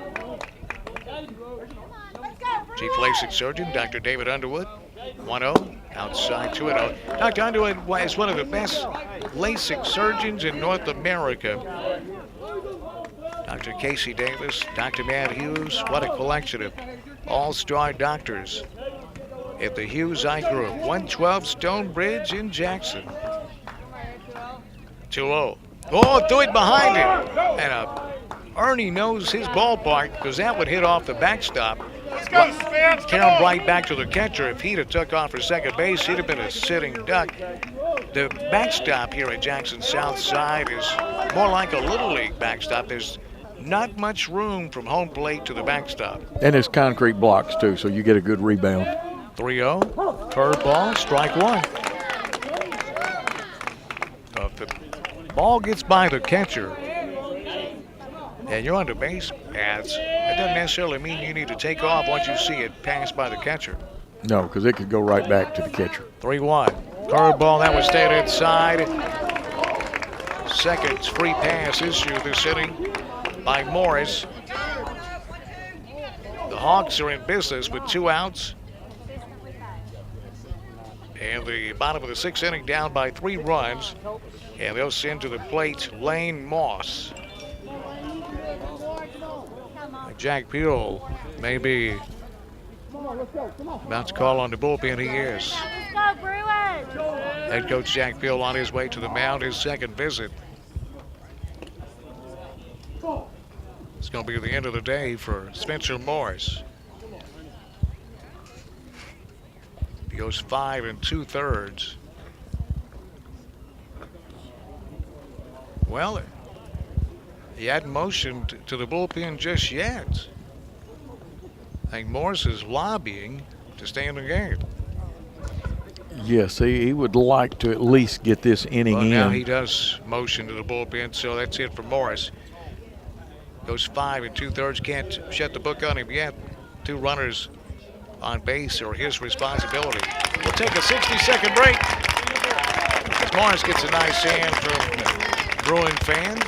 Chief LASIK surgeon, Dr. David Underwood, 1-0, outside 2-0. Dr. Underwood is one of the best LASIK surgeons in North America. Dr. Casey Davis, Dr. Matt Hughes, what a collection of all-star doctors at the Hughes Eye Group, 112 Stonebridge in Jackson. 2-0. Oh, threw it behind him. And Ernie knows his ballpark because that would hit off the backstop. Let's go, Spence. Carol Bright back to the catcher. If he'd have took off for second base, he'd have been a sitting duck. The backstop here at Jackson South Side is more like a Little League backstop. There's not much room from home plate to the backstop. And it's concrete blocks, too, so you get a good rebound. 3-0, curveball, strike 1. If the ball gets by the catcher, and you're on the base paths, that doesn't necessarily mean you need to take off once you see it pass by the catcher. No, because it could go right back to the catcher. 3-1. Curveball, that was stayed inside. Second free pass issue this inning by Morris. The Hawks are in business with 2 outs. And the bottom of the 6th inning down by 3 runs. And they'll send to the plate Lane Moss. Jack Peel may be about to call on the bullpen. He is. Head coach Jack Peel on his way to the mound, his second visit. It's going to be the end of the day for Spencer Morris. He goes 5 2/3. Well, he hadn't motioned to the bullpen just yet. I think Morris is lobbying to stay in the game. Yes, he would like to at least get this inning in. Now he does motion to the bullpen, so that's it for Morris. Goes 5 2/3. Can't shut the book on him yet. 2 runners on base are his responsibility. We'll take a 60-second break. Morris gets a nice hand from Bruin fans.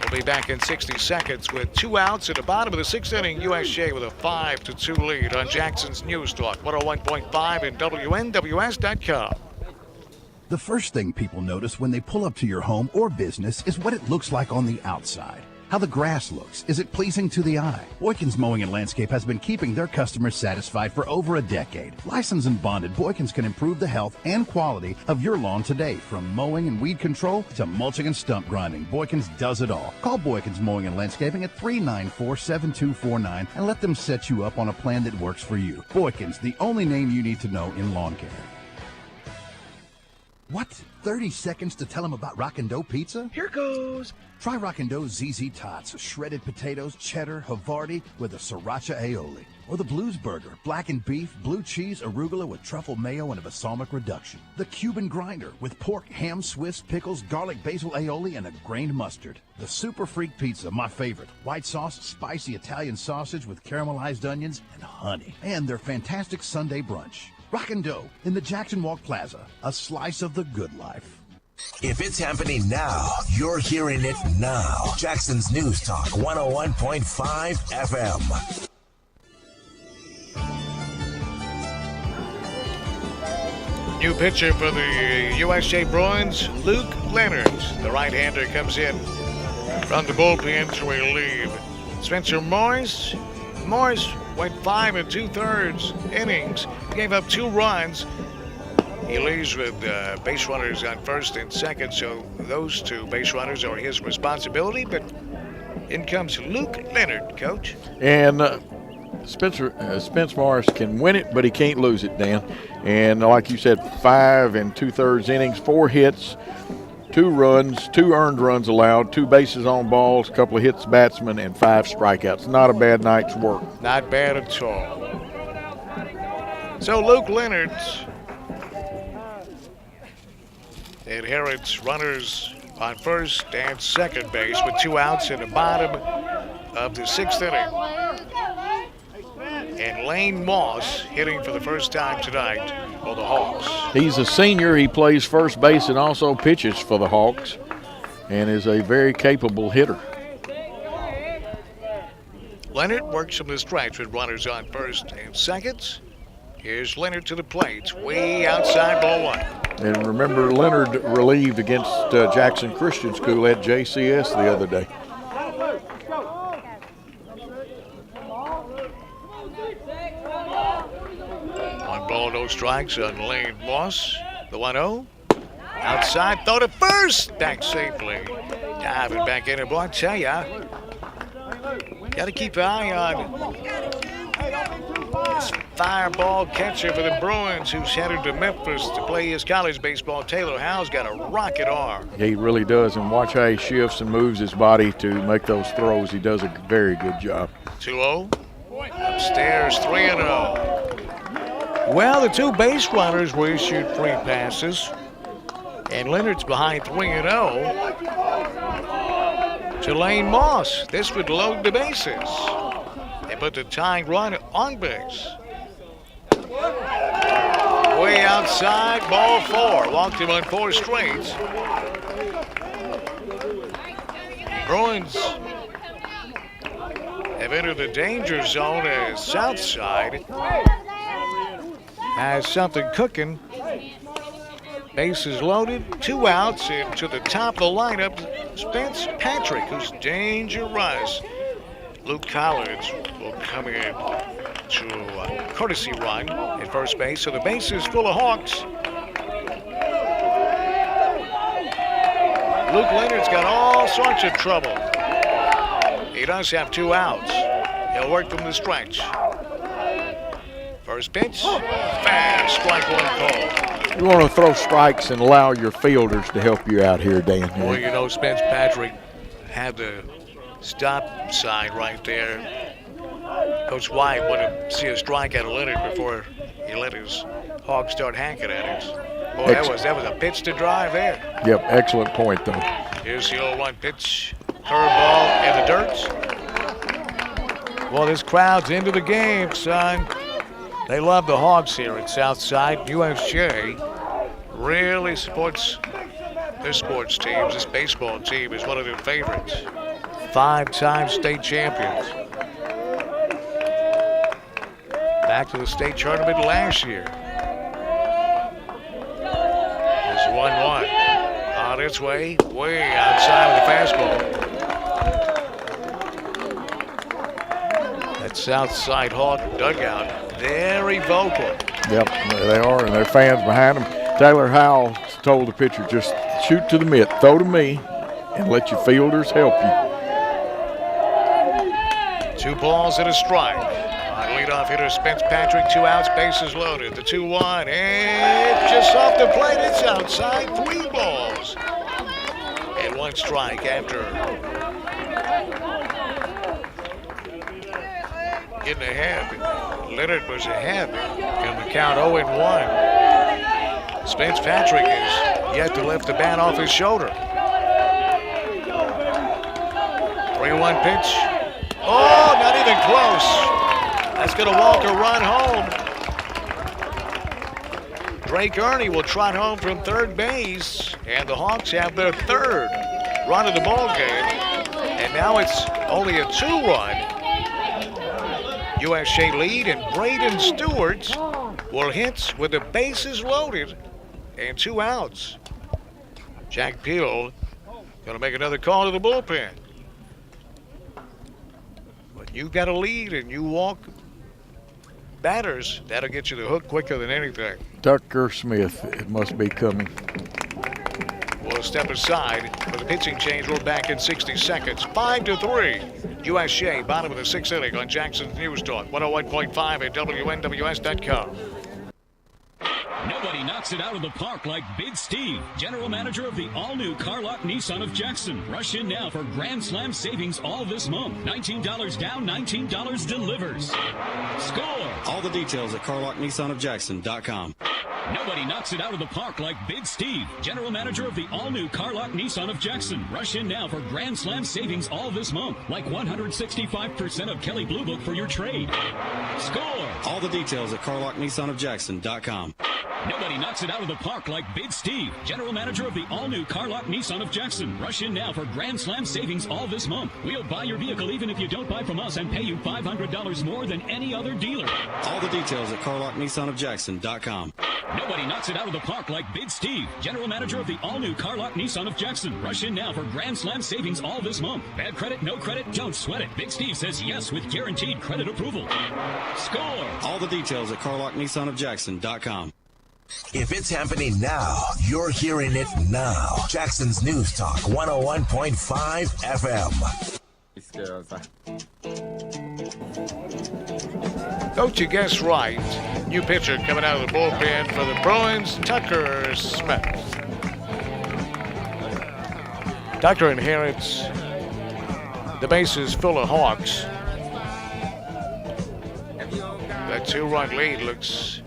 We'll be back in 60 seconds with 2 outs at the bottom of the 6th inning. USJ with a 5-2 lead on Jackson's News Talk 101.5 and WNWS.com. The first thing people notice when they pull up to your home or business is what it looks like on the outside. How the grass looks. Is it pleasing to the eye? Boykins Mowing and Landscape has been keeping their customers satisfied for over a decade. Licensed and bonded, Boykins can improve the health and quality of your lawn today. From mowing and weed control to mulching and stump grinding, Boykins does it all. Call Boykins Mowing and Landscaping at 394-7249 and let them set you up on a plan that works for you. Boykins, the only name you need to know in lawn care. What? 30 seconds to tell them about Rockin' Dough Pizza? Here goes. Try Rockin' Dough's ZZ Tots, shredded potatoes, cheddar, Havarti with a sriracha aioli. Or the Blues Burger, blackened beef, blue cheese, arugula with truffle mayo and a balsamic reduction. The Cuban Grinder with pork, ham, Swiss, pickles, garlic, basil aioli, and a grained mustard. The Super Freak Pizza, my favorite. White sauce, spicy Italian sausage with caramelized onions and honey. And their fantastic Sunday brunch. Rockin' Dough in the Jackson Walk Plaza, a slice of the good life. If it's happening now, you're hearing it now. Jackson's News Talk 101.5 FM. New pitcher for the USJ Bruins, Luke Leonard. The right-hander comes in from the bullpen to relieve Spencer Morris. Morris went 5 2/3 innings, gave up 2 runs. He leaves with base runners on first and second, so those 2 base runners are his responsibility. But in comes Luke Leonard, Coach. And Spence Morris can win it, but he can't lose it, Dan. And like you said, 5 2/3 innings, 4 hits, 2 runs, 2 earned runs allowed, 2 bases on balls, a couple of hits batsmen, and 5 strikeouts. Not a bad night's work. Not bad at all. So Luke Leonard inherits runners on first and second base with 2 outs in the bottom of the 6th inning. And Lane Moss hitting for the first time tonight for the Hawks. He's a senior. He plays first base and also pitches for the Hawks and is a very capable hitter. Leonard works from the stretch with runners on first and second. Here's Leonard to the plate, way outside ball 1. And remember, Leonard relieved against Jackson Christian School at JCS the other day. One ball, no strikes on Lane Moss. The 1-0. Outside, throw to first. Back safely. Diving back in. And boy, I tell ya, got to keep an eye on this fireball catcher for the Bruins who's headed to Memphis to play his college baseball. Taylor Howe's got a rocket arm. He really does, and watch how he shifts and moves his body to make those throws. He does a very good job. 2-0. Upstairs, 3-0. Well, the 2 base runners were issued free passes, and Leonard's behind 3-0. to Lane Moss. This would load the bases. They put the tying run on base. Way outside, ball 4. Walked him on 4 straight. Bruins have entered the danger zone as Southside has something cooking. Bases loaded, 2 outs, and to the top of the lineup, Spence Patrick, who's dangerous. Luke Collins will come in to a courtesy run at first base, so the base is full of Hawks. Luke Leonard's got all sorts of trouble. He does have 2 outs. He'll work from the stretch. First pitch, fast, strike 1 call. You want to throw strikes and allow your fielders to help you out here, Dan. Well, you know, Spence Patrick had the stop sign right there. Coach White wanted to see a strike out of Leonard before he let his Hawks start hacking at it. Boy, that was a pitch to drive there. Yep, excellent point, though. Here's the 0-1 pitch. Curveball in the dirt. Well, this crowd's into the game, son. They love the Hawks here at Southside. USJ really supports their sports teams. This baseball team is one of their favorites. 5-time state champions. Back to the state tournament last year. It's 1-1. On its way outside with the fastball. That Southside Hawk dugout, very vocal. Yep, they are, and their fans behind them. Taylor Howell told the pitcher, just shoot to the mitt, throw to me, and let your fielders help you. 2 balls and a strike. On leadoff hitter Spence Patrick, 2 outs, bases loaded. The 2-1, and just off the plate, it's outside. 3 balls and 1 strike after getting ahead. Leonard was ahead in the count 0-1. Spence Patrick is yet to lift the bat off his shoulder. 3-1 pitch. Oh, not even close. That's going to walk a run home. Drake Ernie will trot home from third base, and the Hawks have their 3rd run of the ball game. And now it's only a 2-run USJ lead, and Braden Stewart will hit with the bases loaded and 2 outs. Jack Peel going to make another call to the bullpen. But you got a lead and you walk batters, that'll get you the hook quicker than anything. Tucker Smith, it must be coming. We'll step aside for the pitching change. We're back in 60 seconds. 5-3. USJ, bottom of the 6th inning on Jackson's News Talk, 101.5 at WNWS.com. Nobody knocks it out of the park like Big Steve, general manager of the all-new Carlock Nissan of Jackson. Rush in now for Grand Slam savings all this month. $19 down, $19 delivers. Score! All the details at CarlockNissanofJackson.com. Nobody knocks it out of the park like Big Steve, general manager of the all-new Carlock Nissan of Jackson. Rush in now for Grand Slam savings all this month, like 165% of Kelly Blue Book for your trade. Score! All the details at CarlockNissanofJackson.com. Nobody knocks it out of the park like Big Steve, general manager of the all-new Carlock Nissan of Jackson. Rush in now for Grand Slam savings all this month. We'll buy your vehicle even if you don't buy from us and pay you $500 more than any other dealer. All the details at CarlockNissanofJackson.com. Nobody knocks it out of the park like Big Steve, general manager of the all-new Carlock Nissan of Jackson. Rush in now for Grand Slam savings all this month. Bad credit, no credit, don't sweat it. Big Steve says yes with guaranteed credit approval. Score! All the details at CarlockNissanofJackson.com. If it's happening now, you're hearing it now. Jackson's News Talk 101.5 FM. Don't you guess right? New pitcher coming out of the bullpen for the Bruins, Tucker Smith. Tucker inherits the bases full of Hawks. That 2-run lead looks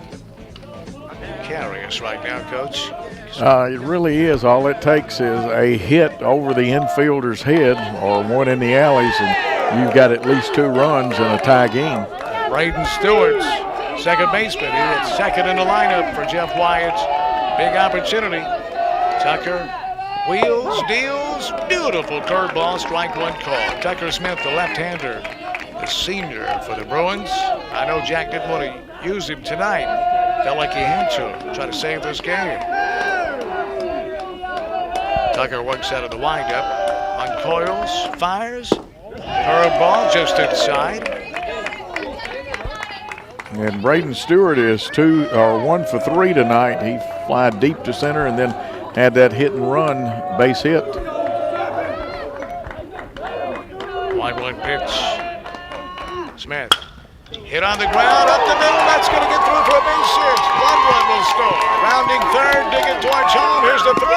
precarious right now, Coach. It really is. All it takes is a hit over the infielder's head or one in the alleys, and you've got at least 2 runs in a tie game. Braden Stewart's second baseman. He hit second in the lineup for Jeff Wyatt's big opportunity. Tucker wheels, deals, beautiful curveball, strike one call. Tucker Smith, the left-hander, the senior for the Bruins. I know Jack didn't want to use him tonight. Felt like he had to try to save this game. Tucker works out of the windup, uncoils, fires, curveball just inside. And Braden Stewart is 1 for 3 tonight. He flied deep to center and then had that hit and run base hit. 1-1 pitch. Smith hit on the ground, up the middle. That's going to get through for a base hit. 1 run will score. Rounding third, digging towards home. Here's the throw.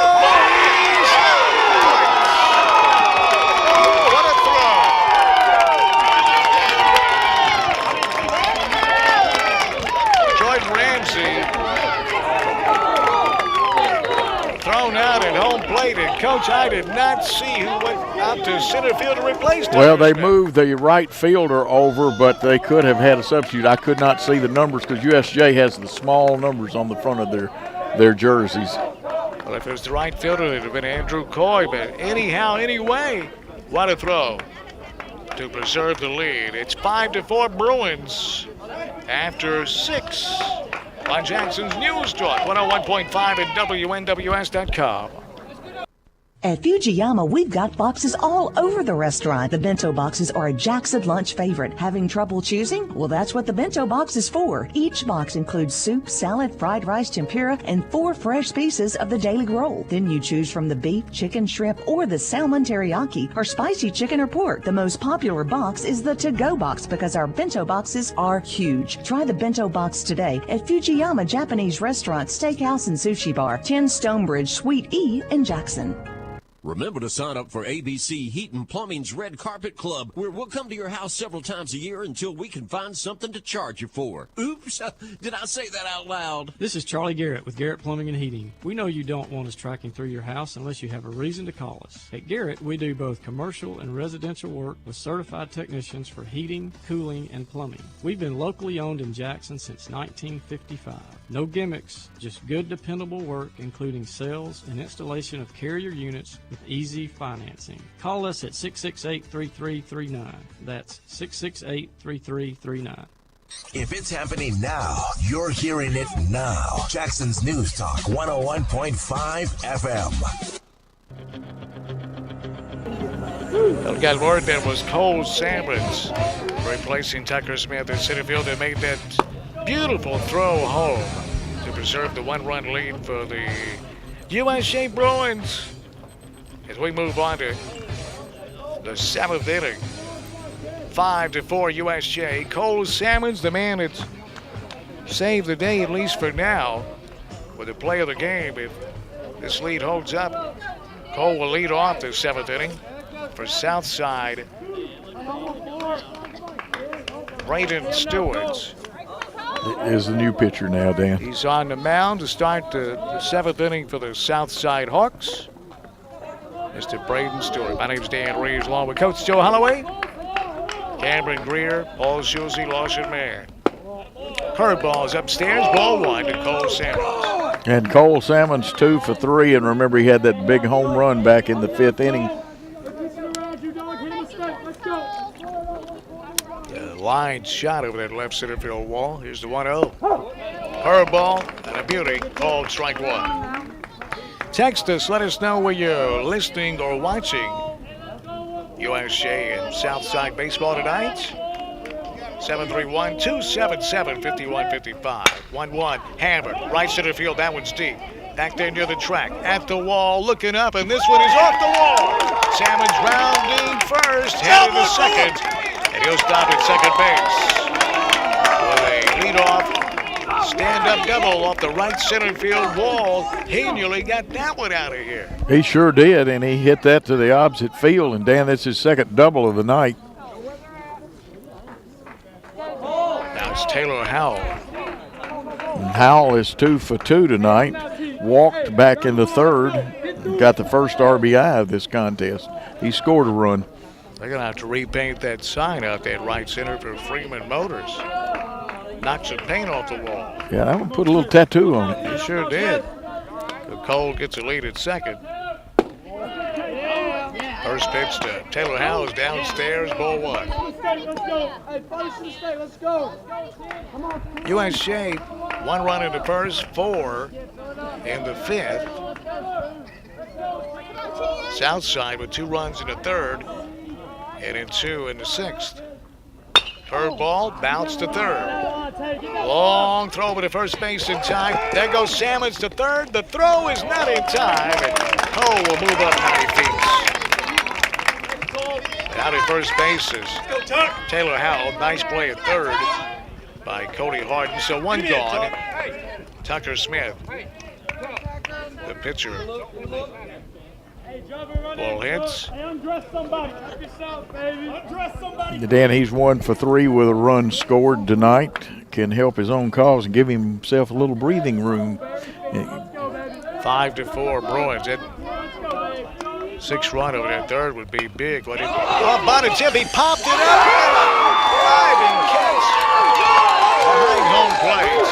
Oh, what a throw! Jordan Ramsey thrown out at home plate, and Coach, I did not see who went out to center field to replace him. Well, they moved the right fielder over, but they could have had a substitute. I could not see the numbers because USJ has the small numbers on the front of their jerseys. Well, if it was the right fielder, it would have been Andrew Coy, but anyhow, anyway, what a throw to preserve the lead. It's 5-4 Bruins after 6 on Jackson's News Talk, 101.5 at WNWS.com. At Fujiyama, we've got boxes all over the restaurant. The bento boxes are a Jackson lunch favorite. Having trouble choosing? Well, that's what the bento box is for. Each box includes soup, salad, fried rice, tempura, and 4 fresh pieces of the daily roll. Then you choose from the beef, chicken, shrimp, or the salmon teriyaki, or spicy chicken or pork. The most popular box is the to-go box because our bento boxes are huge. Try the bento box today at Fujiyama Japanese Restaurant, Steakhouse, and Sushi Bar, 10 Stonebridge, Suite E in Jackson. Remember to sign up for ABC Heat and Plumbing's Red Carpet Club, where we'll come to your house several times a year until we can find something to charge you for. Oops, did I say that out loud? This is Charlie Garrett with Garrett Plumbing and Heating. We know you don't want us tracking through your house unless you have a reason to call us. At Garrett, we do both commercial and residential work with certified technicians for heating, cooling, and plumbing. We've been locally owned in Jackson since 1955. No gimmicks, just good dependable work, including sales and installation of carrier units with easy financing. Call us at 668-3339. That's 668-3339. If it's happening now, you're hearing it now. Jackson's News Talk, 101.5 FM. Well, got word that was Cole Salmons replacing Tucker Smith in center field and made that beautiful throw home to preserve the 1-run lead for the USJ Bruins. As we move on to the 7th inning, 5-4 USJ. Cole Salmons, the man that's saved the day, at least for now, with the play of the game. If this lead holds up, Cole will lead off the 7th inning for Southside. Braden Stewart is the new pitcher now, Dan. He's on the mound to start the 7th inning for the Southside Hawks. Mr. Braden Stewart. My name's Dan Reaves, along with Coach Joe Holloway, Cameron Greer, Paul Schulze, Lawson Mann. Curveballs upstairs, ball 1 to Cole Salmons. And Cole Salmons 2 for 3, and remember he had that big home run back in the 5th inning. Line shot over that left center field wall. Here's the 1-0. Curveball and a beauty, called strike 1. Text us, let us know where you're listening or watching USJ and Southside baseball tonight. 731-277-5155. 1-1, hammered, right center field, that one's deep. Back there near the track, at the wall, looking up, and this one is off the wall. Salmons rounding first, headed to second. And he'll stop at second base with a leadoff stand-up double off the right center field wall. He nearly got that one out of here. He sure did, and he hit that to the opposite field. And, Dan, that's his second double of the night. Now it's Taylor Howell. Howell is 2 for 2 tonight. Walked back in the third. Got the first RBI of this contest. He scored a run. They're going to have to repaint that sign out there at right center for Freeman Motors. Knocked some paint off the wall. Yeah, that one put a little tattoo on it. It sure did. Cole gets a lead at second. First pitch to Taylor Howell is downstairs, ball 1. USJ, 1 run in the first, 4 in the 5th. Southside with 2 runs in the 3rd and in 2 in the 6th. Curveball, bounce to 3rd. Long throw over to first base in time. There goes Sammons to 3rd. The throw is not in time, and Cole will move up 9 feet. Out at first base is Taylor Howell. Nice play at 3rd by Cody Harden. So 1 gone. Tucker Smith, the pitcher. Ball hits. Dan, he's 1 for 3 with a run scored tonight. Can help his own cause and give himself a little breathing room. 5-4 Bruins. That 6th run over that 3rd would be big. But Bonatip, he popped it up. Driving catch behind home plate.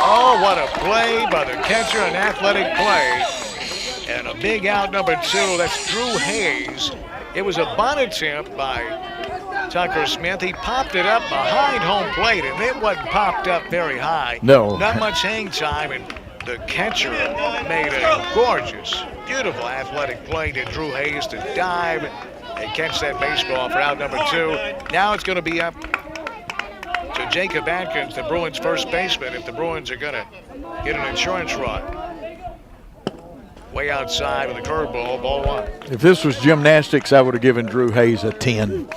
Oh, what a play by the catcher, an athletic play. And a big out, number 2. That's Drew Hayes. It was a bunt attempt by Tucker Smith. He popped it up behind home plate, and it wasn't popped up very high. No. Not much hang time, and the catcher made a gorgeous, beautiful athletic play to Drew Hayes to dive and catch that baseball for out number 2. Now it's going to be up to Jacob Atkins, the Bruins' first baseman, if the Bruins are going to get an insurance run. Way outside with a curveball, ball 1. If this was gymnastics, I would have given Drew Hayes a 10.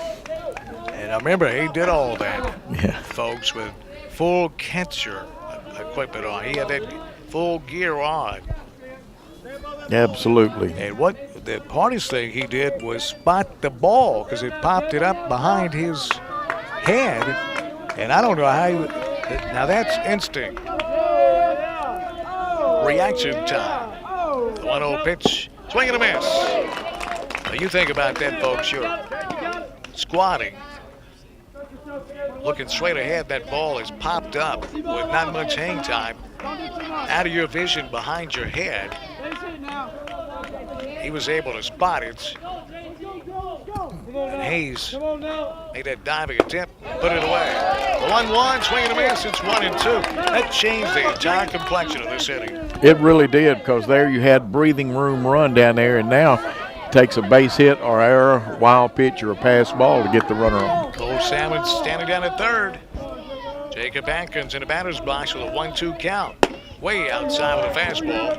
And I remember he did all that, folks, with full catcher equipment on. He had that full gear on. Absolutely. And what the hardest thing he did was spot the ball because it popped it up behind his head. And I don't know how now that's instinct. Reaction time. The 1-0 pitch, swing and a miss. Now you think about that, folks. You're squatting, looking straight ahead. That ball is popped up with not much hang time, out of your vision behind your head. He was able to spot it. And Hayes made that diving attempt, put it away. The 1-1, swing and a miss. It's 1-2. That changed the entire complexion of this inning. It really did, because there you had breathing room run down there, and now it takes a base hit or error, wild pitch, or a pass ball to get the runner on. Cole Salmon standing down at 3rd. Jacob Atkins in the batter's box with a 1-2 count. Way outside with a fastball.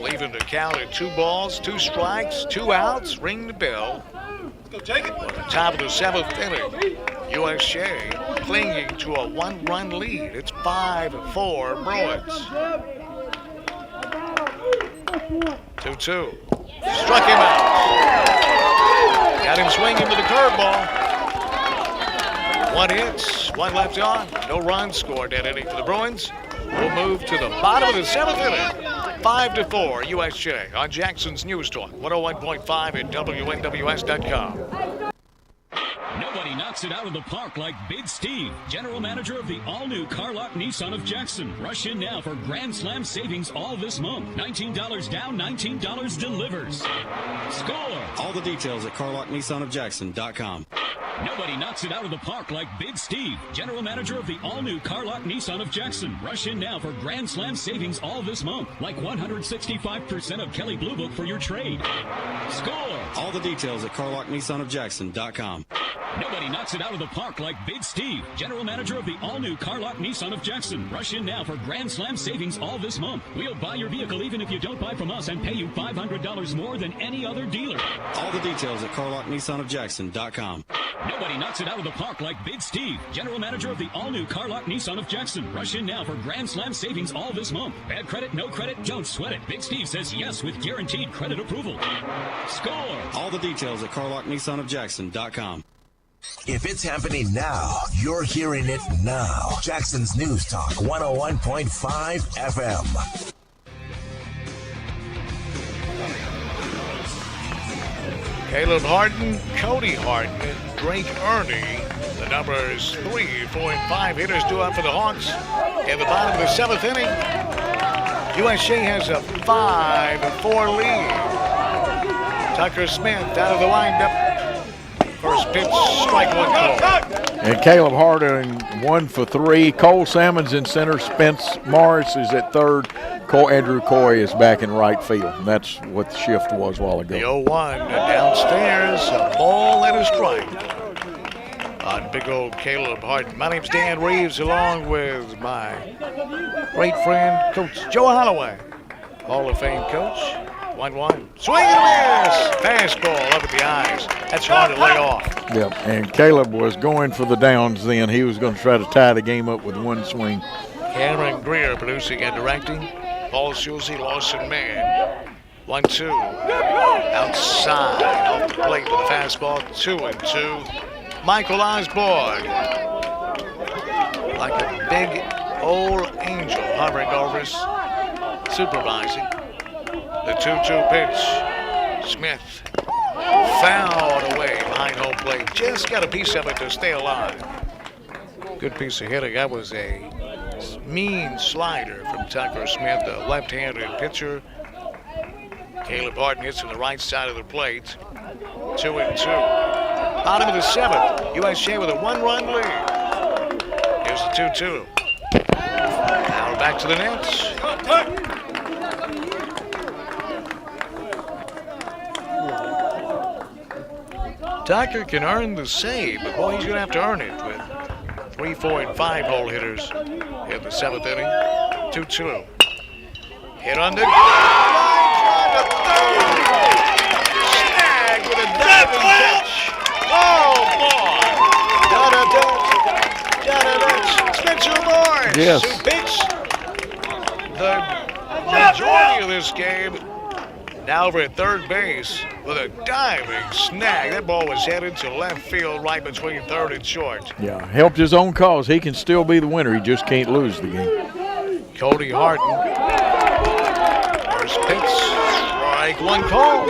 Leaving the count at 2 balls, 2 strikes, 2 outs. Ring the bell. On the top of the 7th inning, USJ clinging to a 1-run lead. It's 5-4 Bruins. 2-2. Struck him out. Got him swinging with the curveball. 1 hit, 1 left on. No runs scored that inning for the Bruins. We'll move to the bottom of the 7th inning. 5-4 USJ on Jackson's News Talk 101.5 and WNWS.com. Nobody knocks it out of the park like Big Steve, general manager of the all-new Carlock Nissan of Jackson. Rush in now for Grand Slam savings all this month. $19 down, $19 delivers. Score! All the details at CarlockNissanofJackson.com. Nobody knocks it out of the park like Big Steve, general manager of the all-new Carlock Nissan of Jackson. Rush in now for Grand Slam savings all this month, like 165% of Kelly Blue Book for your trade. Score! All the details at CarlockNissanofJackson.com. Nobody knocks it out of the park like Big Steve, general manager of the all-new Carlock Nissan of Jackson. Rush in now for Grand Slam savings all this month. We'll buy your vehicle even if you don't buy from us and pay you $500 more than any other dealer. All the details at CarlockNissanofJackson.com. Nobody knocks it out of the park like Big Steve, general manager of the all-new Carlock Nissan of Jackson. Rush in now for Grand Slam savings all this month. Bad credit, no credit, don't sweat it. Big Steve says yes with guaranteed credit approval. Score! All the details at CarlockNissanofJackson.com. If it's happening now, you're hearing it now. Jackson's News Talk 101.5 FM. Caleb Harden, Cody Harden, and Drake Ernie. The numbers 3, 4, and 5 hitters due up for the Hawks. In the bottom of the 7th inning, USJ has a 5-4 lead. Tucker Smith out of the windup. First pitch, strike one call. And Caleb Harden 1 for 3. Cole Salmon's in center. Spence Morris is at third. Andrew Coy is back in right field. And that's what the shift was a while ago. The 0-1 downstairs, a ball and a strike on big old Caleb Harden. My name's Dan Reaves, along with my great friend, Coach Joe Holloway, Hall of Fame coach. 1-1. Swing and a miss. Fastball up at the eyes. That's hard to lay off. Yep. And Caleb was going for the downs then. He was going to try to tie the game up with one swing. Cameron Greer producing and directing. Paul Schulze, Lawson Mann. 1-2. Outside off the plate with a fastball. 2-2. Michael Osborne. Like a big old angel hovering over us, supervising. The 2-2 pitch. Smith fouled away behind home plate. Just got a piece of it to stay alive. Good piece of hitting. That was a mean slider from Tucker Smith, the left-handed pitcher. Caleb Harden hits on the right side of the plate. 2-2. Bottom of the 7th. USJ with a 1-run lead. Here's the 2-2. Now back to the Nets. Tucker can earn the save, but boy, he's going to have to earn it with 3, 4, and 5 hole hitters in the 7th inning. 2-2. Hit on the line to third. Snag with a diving catch. Oh, boy. Da-da-da. Spencer Morris. Yes. Who pitched the majority of this game. Now over at third base with a diving snag. That ball was headed to left field right between third and short. Yeah, helped his own cause. He can still be the winner. He just can't lose the game. Cody Harden. First pitch, strike one call.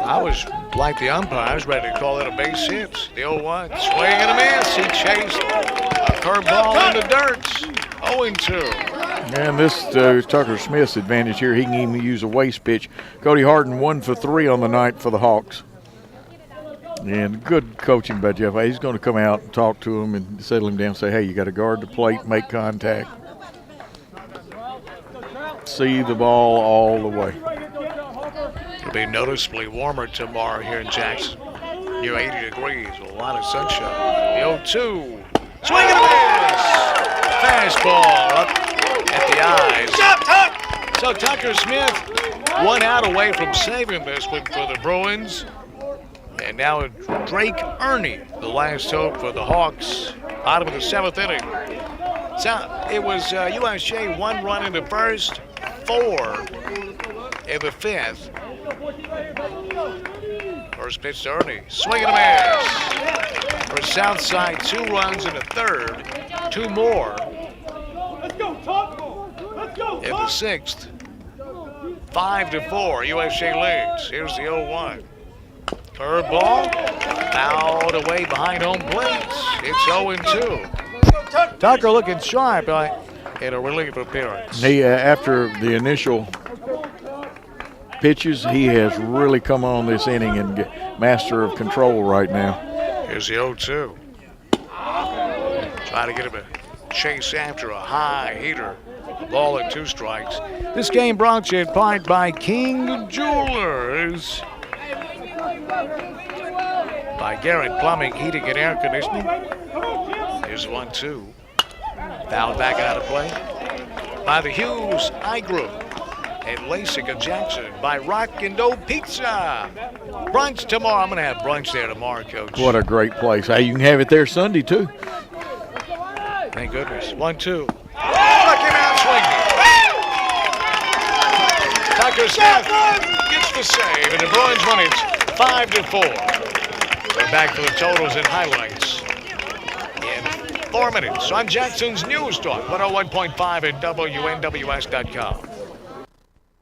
I was like the umpire. I was ready to call it a base hit. The 0-1, swing and a miss. He chased a curveball in the dirt. 0-2. And this Tucker Smith's advantage here. He can even use a waste pitch. Cody Harden 1 for 3 on the night for the Hawks. And good coaching by Jeff. He's going to come out and talk to him and settle him down and say, hey, you got to guard the plate, make contact. See the ball all the way. It'll be noticeably warmer tomorrow here in Jackson. Near 80 degrees, a lot of sunshine. The 0-2. Swing and a miss. Fastball up at the eyes. So Tucker Smith 1 out away from saving this one for the Bruins. And now Drake Ernie, the last hope for the Hawks. Bottom of the 7th inning. So it was USJ 1 run in the first, 4 in the 5th. First pitch to Ernie. Swing and a miss. For Southside, 2 runs in the 3rd. 2 more in the 6th. 5-4. USJ leads. Here's the 0-1. Curveball. Fouled away behind home plate. It's 0-2. Tucker looking sharp in a relief appearance. He, after the initial pitches, he has really come on this inning and master of control right now. Here's the 0-2. Try to get him a chase after a high heater. Ball and 2 strikes. This game brought to you in part by King Jewelers. By Garrett Plumbing, Heating, and Air Conditioning. Here's 1-2. Fouled back out of play. By the Hughes Eye Group and LASIK of Jackson. By Rock and Dough Pizza. Brunch tomorrow. I'm going to have brunch there tomorrow, Coach. What a great place. Hey, you can have it there Sunday, too. Thank goodness. 1-2. Struck him out swinging. Tucker Smith gets the save, and the Bruins win it 5-4. We're back to the totals and highlights in 4 minutes on Jackson's News Talk 101.5 and WNWS.com.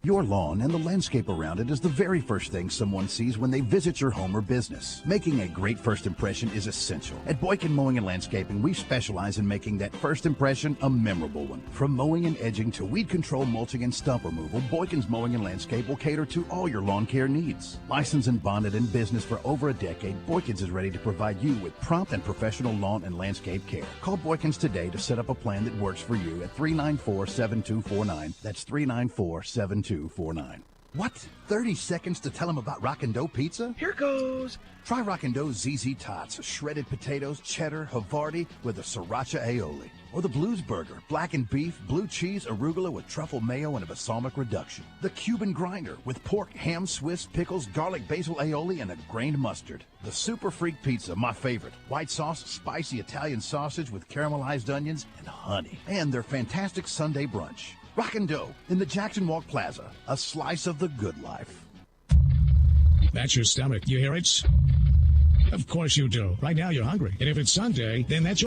Your lawn and the landscape around it is the very first thing someone sees when they visit your home or business. Making a great first impression is essential. At Boykin Mowing and Landscaping, we specialize in making that first impression a memorable one. From mowing and edging to weed control, mulching, and stump removal, Boykin's Mowing and Landscape will cater to all your lawn care needs. Licensed and bonded in business for over a decade, Boykins is ready to provide you with prompt and professional lawn and landscape care. Call Boykins today to set up a plan that works for you at 394-7249. That's 394-7249. What? 30 seconds to tell them about Rockin' Dough Pizza? Here goes. Try Rockin' Dough's ZZ Tots, shredded potatoes, cheddar, Havarti with a sriracha aioli. Or the Blues Burger, blackened beef, blue cheese, arugula with truffle mayo and a balsamic reduction. The Cuban Grinder with pork, ham, Swiss, pickles, garlic, basil aioli, and a grained mustard. The Super Freak Pizza, my favorite. White sauce, spicy Italian sausage with caramelized onions and honey. And their fantastic Sunday brunch. Rockin' Dough in the Jackson Walk Plaza, a slice of the good life. That's your stomach. You hear it? Of course you do. Right now you're hungry. And if it's Sunday, then that's your